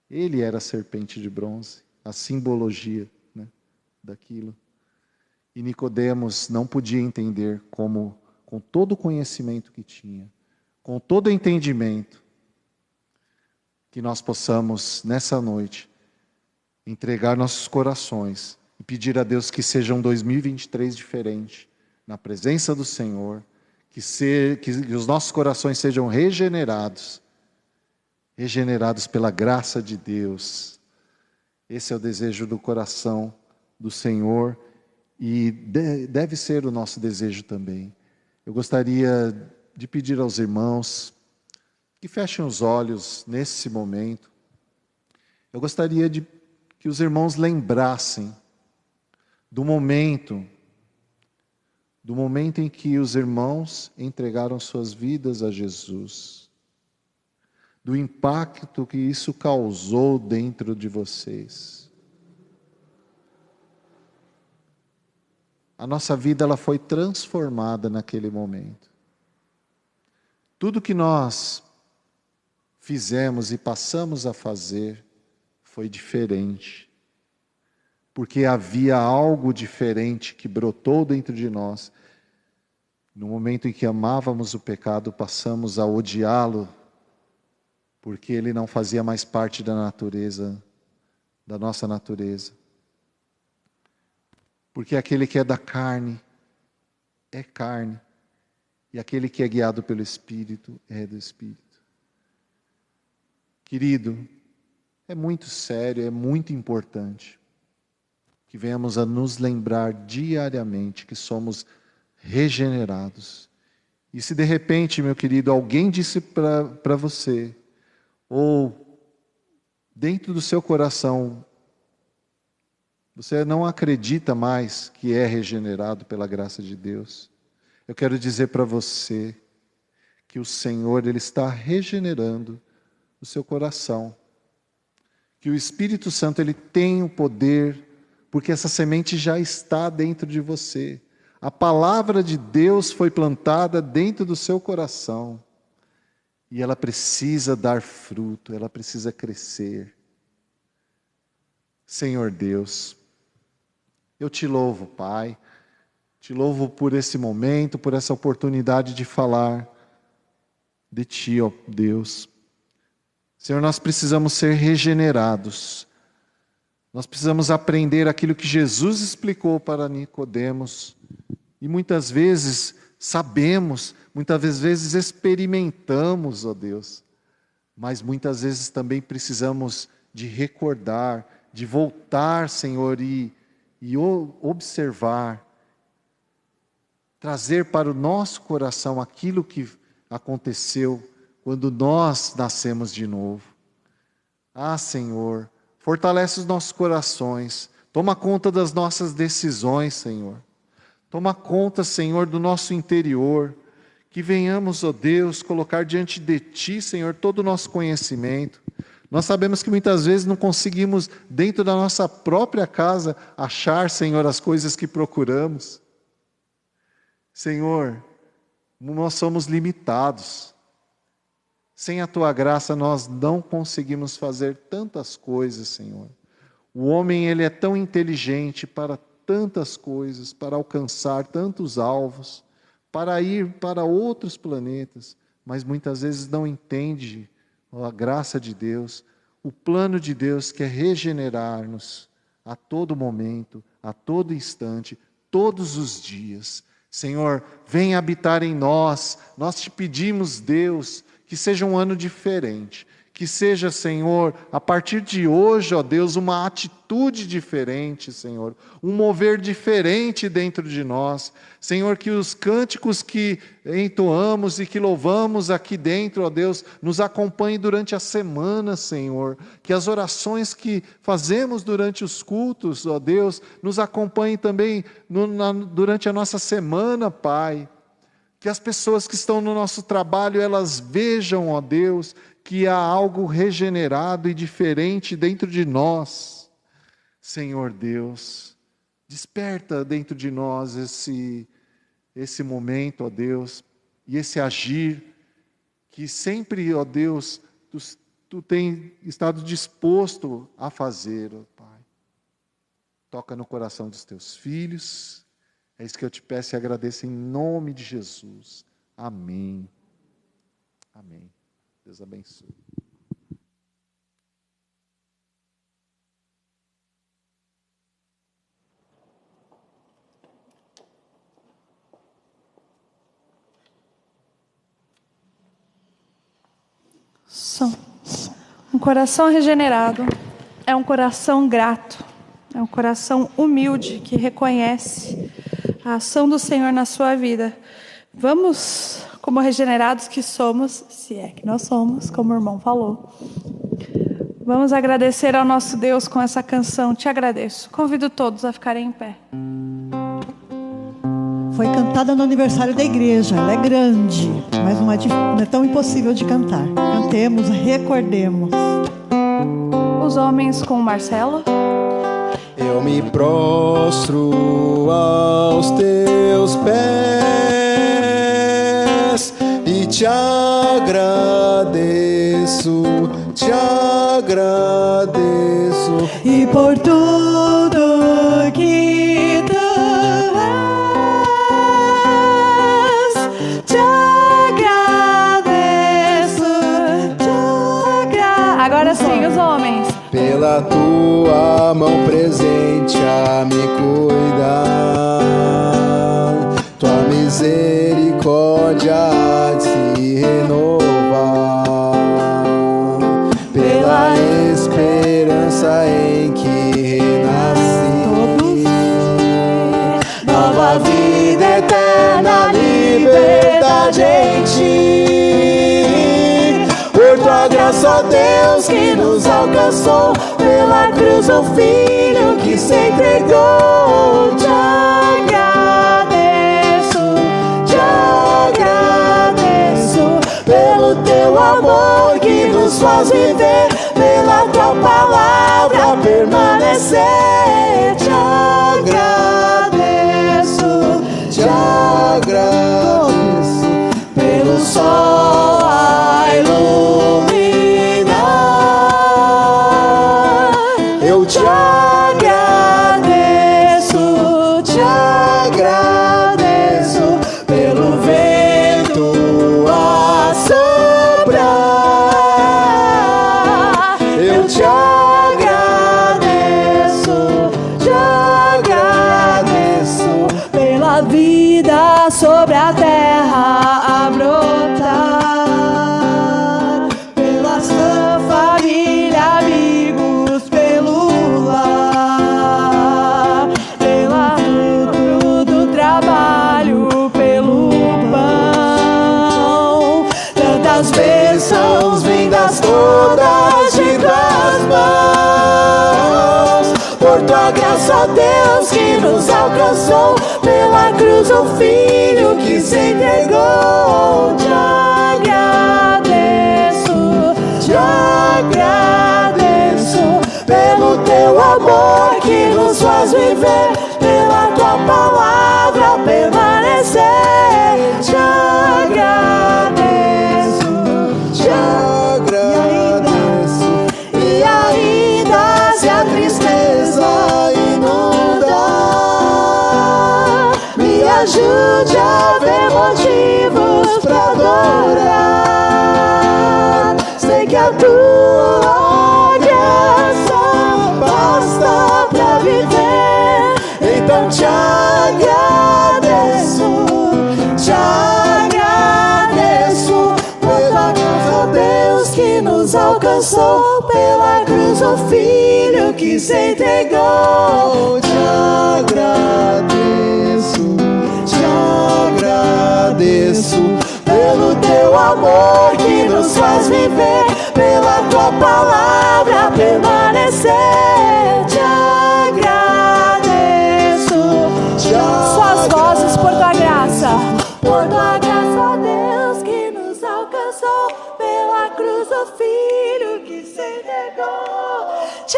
Ele era a serpente de bronze, a simbologia, né, daquilo. E Nicodemos não podia entender como, com todo o conhecimento que tinha, com todo o entendimento, que nós possamos, nessa noite, entregar nossos corações e pedir a Deus que seja um 2023 diferente, na presença do Senhor, que os nossos corações sejam regenerados pela graça de Deus. Esse é o desejo do coração do Senhor e deve ser o nosso desejo também. Eu gostaria de pedir aos irmãos que fechem os olhos nesse momento. Eu gostaria que os irmãos lembrassem do momento em que os irmãos entregaram suas vidas a Jesus, do impacto que isso causou dentro de vocês. A nossa vida ela foi transformada naquele momento. Tudo que nós fizemos e passamos a fazer foi diferente, porque havia algo diferente que brotou dentro de nós. No momento em que amávamos o pecado, passamos a odiá-lo, porque ele não fazia mais parte da natureza, da nossa natureza. Porque aquele que é da carne, é carne, e aquele que é guiado pelo Espírito, é do Espírito. Querido, é muito sério, é muito importante que venhamos a nos lembrar diariamente que somos regenerados. E se de repente, meu querido, alguém disse para você, ou dentro do seu coração você não acredita mais que é regenerado pela graça de Deus, eu quero dizer para você que o Senhor, Ele está regenerando o seu coração. Que o Espírito Santo, Ele tem o poder, porque essa semente já está dentro de você. A palavra de Deus foi plantada dentro do seu coração. E ela precisa dar fruto, ela precisa crescer. Senhor Deus, eu te louvo, Pai. Te louvo por esse momento, por essa oportunidade de falar de Ti, ó Deus. Senhor, nós precisamos ser regenerados. Nós precisamos aprender aquilo que Jesus explicou para Nicodemos. E muitas vezes sabemos, muitas vezes experimentamos, ó Deus. Mas muitas vezes também precisamos de recordar, de voltar, Senhor, e observar, trazer para o nosso coração aquilo que aconteceu quando nós nascemos de novo. Ah, Senhor, fortalece os nossos corações, toma conta das nossas decisões, Senhor. Toma conta, Senhor, do nosso interior, que venhamos, ó Deus, colocar diante de Ti, Senhor, todo o nosso conhecimento. Nós sabemos que muitas vezes não conseguimos, dentro da nossa própria casa, achar, Senhor, as coisas que procuramos. Senhor, nós somos limitados. Sem a Tua graça, nós não conseguimos fazer tantas coisas, Senhor. O homem, ele é tão inteligente para tantas coisas, para alcançar tantos alvos, para ir para outros planetas, mas muitas vezes não entende a graça de Deus, o plano de Deus que é regenerar-nos a todo momento, a todo instante, todos os dias. Senhor, vem habitar em nós. Nós te pedimos, Deus, que seja um ano diferente. Que seja, Senhor, a partir de hoje, ó Deus, uma atitude diferente, Senhor. Um mover diferente dentro de nós. Senhor, que os cânticos que entoamos e que louvamos aqui dentro, ó Deus, nos acompanhem durante a semana, Senhor. Que as orações que fazemos durante os cultos, ó Deus, nos acompanhem também durante a nossa semana, Pai. Que as pessoas que estão no nosso trabalho, elas vejam, ó Deus, que há algo regenerado e diferente dentro de nós. Senhor Deus, desperta dentro de nós esse momento, ó Deus, e esse agir que sempre, ó Deus, Tu tem estado disposto a fazer, ó Pai. Toca no coração dos Teus filhos. É isso que eu te peço e agradeço em nome de Jesus. Amém. Amém. Deus abençoe. Um coração regenerado é um coração grato, é um coração humilde que reconhece a ação do Senhor na sua vida. Vamos, como regenerados que somos, se é que nós somos, como o irmão falou, vamos agradecer ao nosso Deus com essa canção. Te agradeço. Convido todos a ficarem em pé. Foi cantada no aniversário da igreja. Ela é grande, mas não é tão impossível de cantar. Cantemos, recordemos. Os homens com o Marcelo. Eu me prostro aos Teus pés e te agradeço, e por tudo que Tu és, te agradeço, Agora sim, os homens. pela Tua mão presente a me cuidar. Tua misericórdia há de se renovar, pela esperança em que renasci. Nova vida eterna, liberdade em Ti. Por tua graça, ó Deus, que nos alcançou, pela cruz o Filho que se entregou. Te agradeço pelo teu amor que nos faz viver, pela tua palavra permanecer. Te agradeço pelo sol a iluminar. Eu te agradeço pelo vento a soprar. Eu te agradeço pela vida sobre a terra a brotar, pela sua família, amigos, pelo lar, pela fruto do trabalho, pelo pão, tantas bênçãos vindas todas de tuas mãos. Por tua graça, ó Deus, que nos alcançou, pela cruz o Filho que se entregou. Te agradeço pelo teu amor que nos faz viver, pela tua palavra permanecer. Te agradeço. E ainda se a tristeza inundar, me ajude a ver motivos pra adorar. Sei que a tua graça basta pra viver, então te agradeço pela graça, ó Deus, que nos alcançou, pela cruz o Filho que se entregou. Te agradeço pelo teu amor que nos faz viver, pela tua palavra permanecer. Te agradeço. Suas vozes por tua graça. Por tua graça, ó Deus, que nos alcançou, pela cruz o Filho que se entregou. Te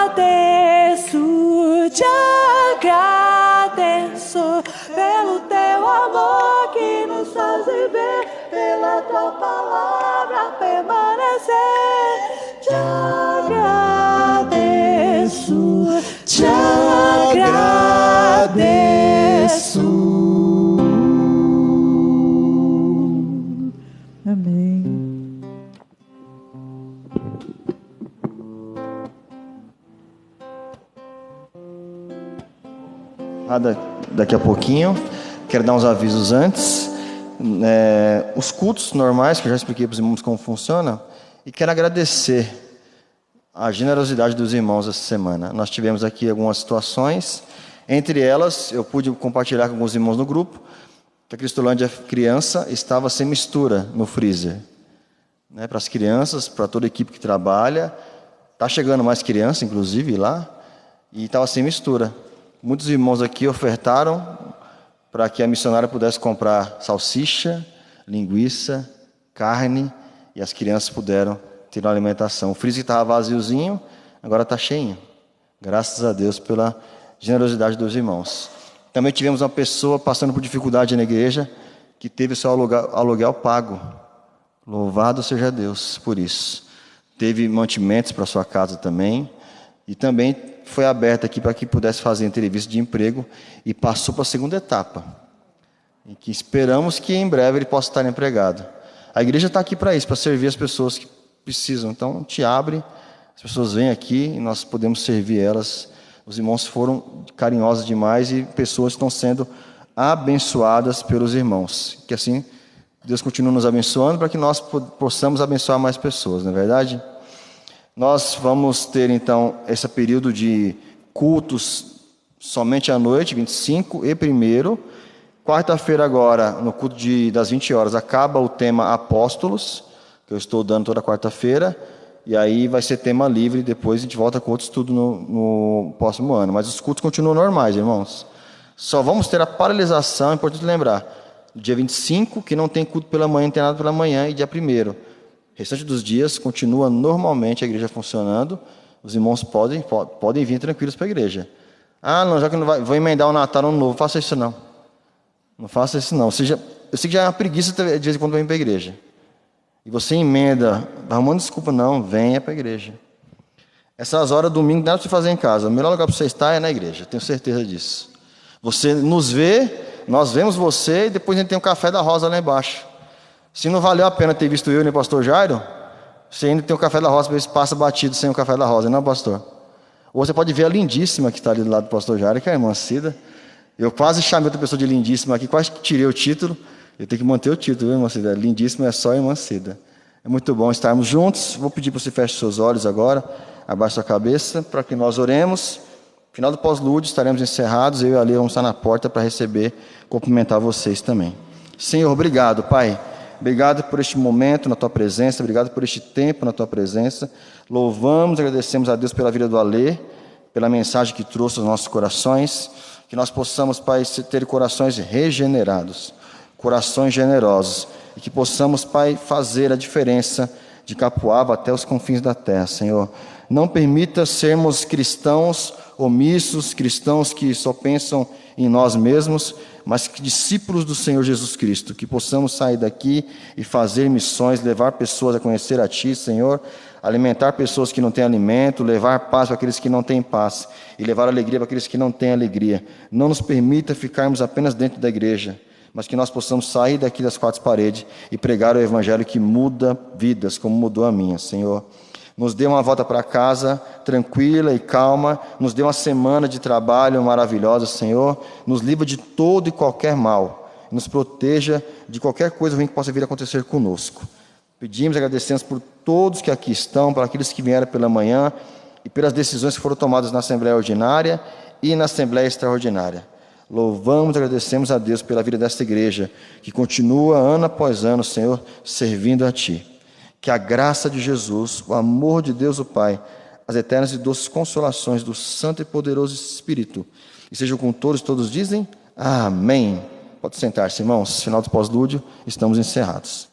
agradeço pelo teu amor que nos faz viver, pela tua palavra permanecer. Te agradeço. Amém. Daqui a pouquinho, quero dar uns avisos antes. Os cultos normais, que eu já expliquei para os irmãos como funciona, e quero agradecer a generosidade dos irmãos essa semana. Nós tivemos aqui algumas situações, entre elas, eu pude compartilhar com alguns irmãos no grupo, que a Cristolândia criança estava sem mistura no freezer. Para as crianças, para toda a equipe que trabalha, está chegando mais criança, inclusive, lá, e estava sem mistura. Muitos irmãos aqui ofertaram para que a missionária pudesse comprar salsicha, linguiça, carne, e as crianças puderam ter uma alimentação. O freezer estava vaziozinho, agora está cheinho. Graças a Deus pela generosidade dos irmãos. Também tivemos uma pessoa passando por dificuldade na igreja, que teve seu aluguel pago. Louvado seja Deus por isso. Teve mantimentos para sua casa também, e também foi aberta aqui para que pudesse fazer entrevista de emprego e passou para a segunda etapa. E que esperamos que em breve ele possa estar empregado. A igreja está aqui para isso, para servir as pessoas que precisam. Então, te abre, as pessoas vêm aqui e nós podemos servir elas. Os irmãos foram carinhosos demais e pessoas estão sendo abençoadas pelos irmãos. Que assim, Deus continue nos abençoando para que nós possamos abençoar mais pessoas, não é verdade? Nós vamos ter, então, esse período de cultos somente à noite, 25 e 1º. Quarta-feira agora, no culto das 20 horas, acaba o tema Apóstolos. que eu estou dando toda quarta-feira, e aí vai ser tema livre, depois a gente volta com outro estudo no próximo ano. Mas os cultos continuam normais, irmãos. Só vamos ter a paralisação, é importante lembrar, dia 25, que não tem culto pela manhã, não tem nada pela manhã, e dia 1º. O restante dos dias continua normalmente a igreja funcionando, os irmãos podem vir tranquilos para a igreja. Ah, não, já que não vou emendar o Natal no Ano Novo, faça isso não. Não faça isso não. Eu sei que já é uma preguiça de vez em quando vir para a igreja. E você emenda, arrumando desculpa, não, venha para a igreja. Essas horas, domingo, nada para você fazer em casa. O melhor lugar para você estar é na igreja, tenho certeza disso. Você nos vê, nós vemos você, e depois a gente tem um café da Rosa lá embaixo. Se não valeu a pena ter visto eu e o pastor Jairo, você ainda tem o café da Rosa, às vezes passa batido sem o café da Rosa, não, pastor? Ou você pode ver a lindíssima que está ali do lado do pastor Jairo, que é a irmã Cida. Eu quase chamei outra pessoa de lindíssima aqui, quase que tirei o título. Eu tenho que manter o título, viu, irmã Cida? Lindíssima é só a irmã Cida. É muito bom estarmos juntos. Vou pedir para você fechar seus olhos agora, abaixe sua cabeça, para que nós oremos. No final do pós-lúdio estaremos encerrados, eu e a Lê vamos estar na porta para receber, cumprimentar vocês também. Senhor, obrigado, Pai. Obrigado por este momento na Tua presença, obrigado por este tempo na Tua presença. Louvamos e agradecemos a Deus pela vida do Alê, pela mensagem que trouxe aos nossos corações, que nós possamos, Pai, ter corações regenerados, corações generosos, e que possamos, Pai, fazer a diferença de Capoava até os confins da terra, Senhor. Não permita sermos cristãos omissos, cristãos que só pensam em nós mesmos, mas que discípulos do Senhor Jesus Cristo, que possamos sair daqui e fazer missões, levar pessoas a conhecer a Ti, Senhor, alimentar pessoas que não têm alimento, levar paz para aqueles que não têm paz, e levar alegria para aqueles que não têm alegria. Não nos permita ficarmos apenas dentro da igreja, mas que nós possamos sair daqui das quatro paredes e pregar o Evangelho que muda vidas, como mudou a minha, Senhor. Nos dê uma volta para casa tranquila e calma, nos dê uma semana de trabalho maravilhosa, Senhor, nos livra de todo e qualquer mal, nos proteja de qualquer coisa ruim que possa vir a acontecer conosco. Pedimos e agradecemos por todos que aqui estão, por aqueles que vieram pela manhã e pelas decisões que foram tomadas na Assembleia Ordinária e na Assembleia Extraordinária. Louvamos e agradecemos a Deus pela vida desta igreja, que continua ano após ano, Senhor, servindo a Ti. Que a graça de Jesus, o amor de Deus o Pai, as eternas e doces consolações do Santo e Poderoso Espírito, e sejam com todos dizem amém. Pode sentar-se, irmãos, final do pós-lúdio, estamos encerrados.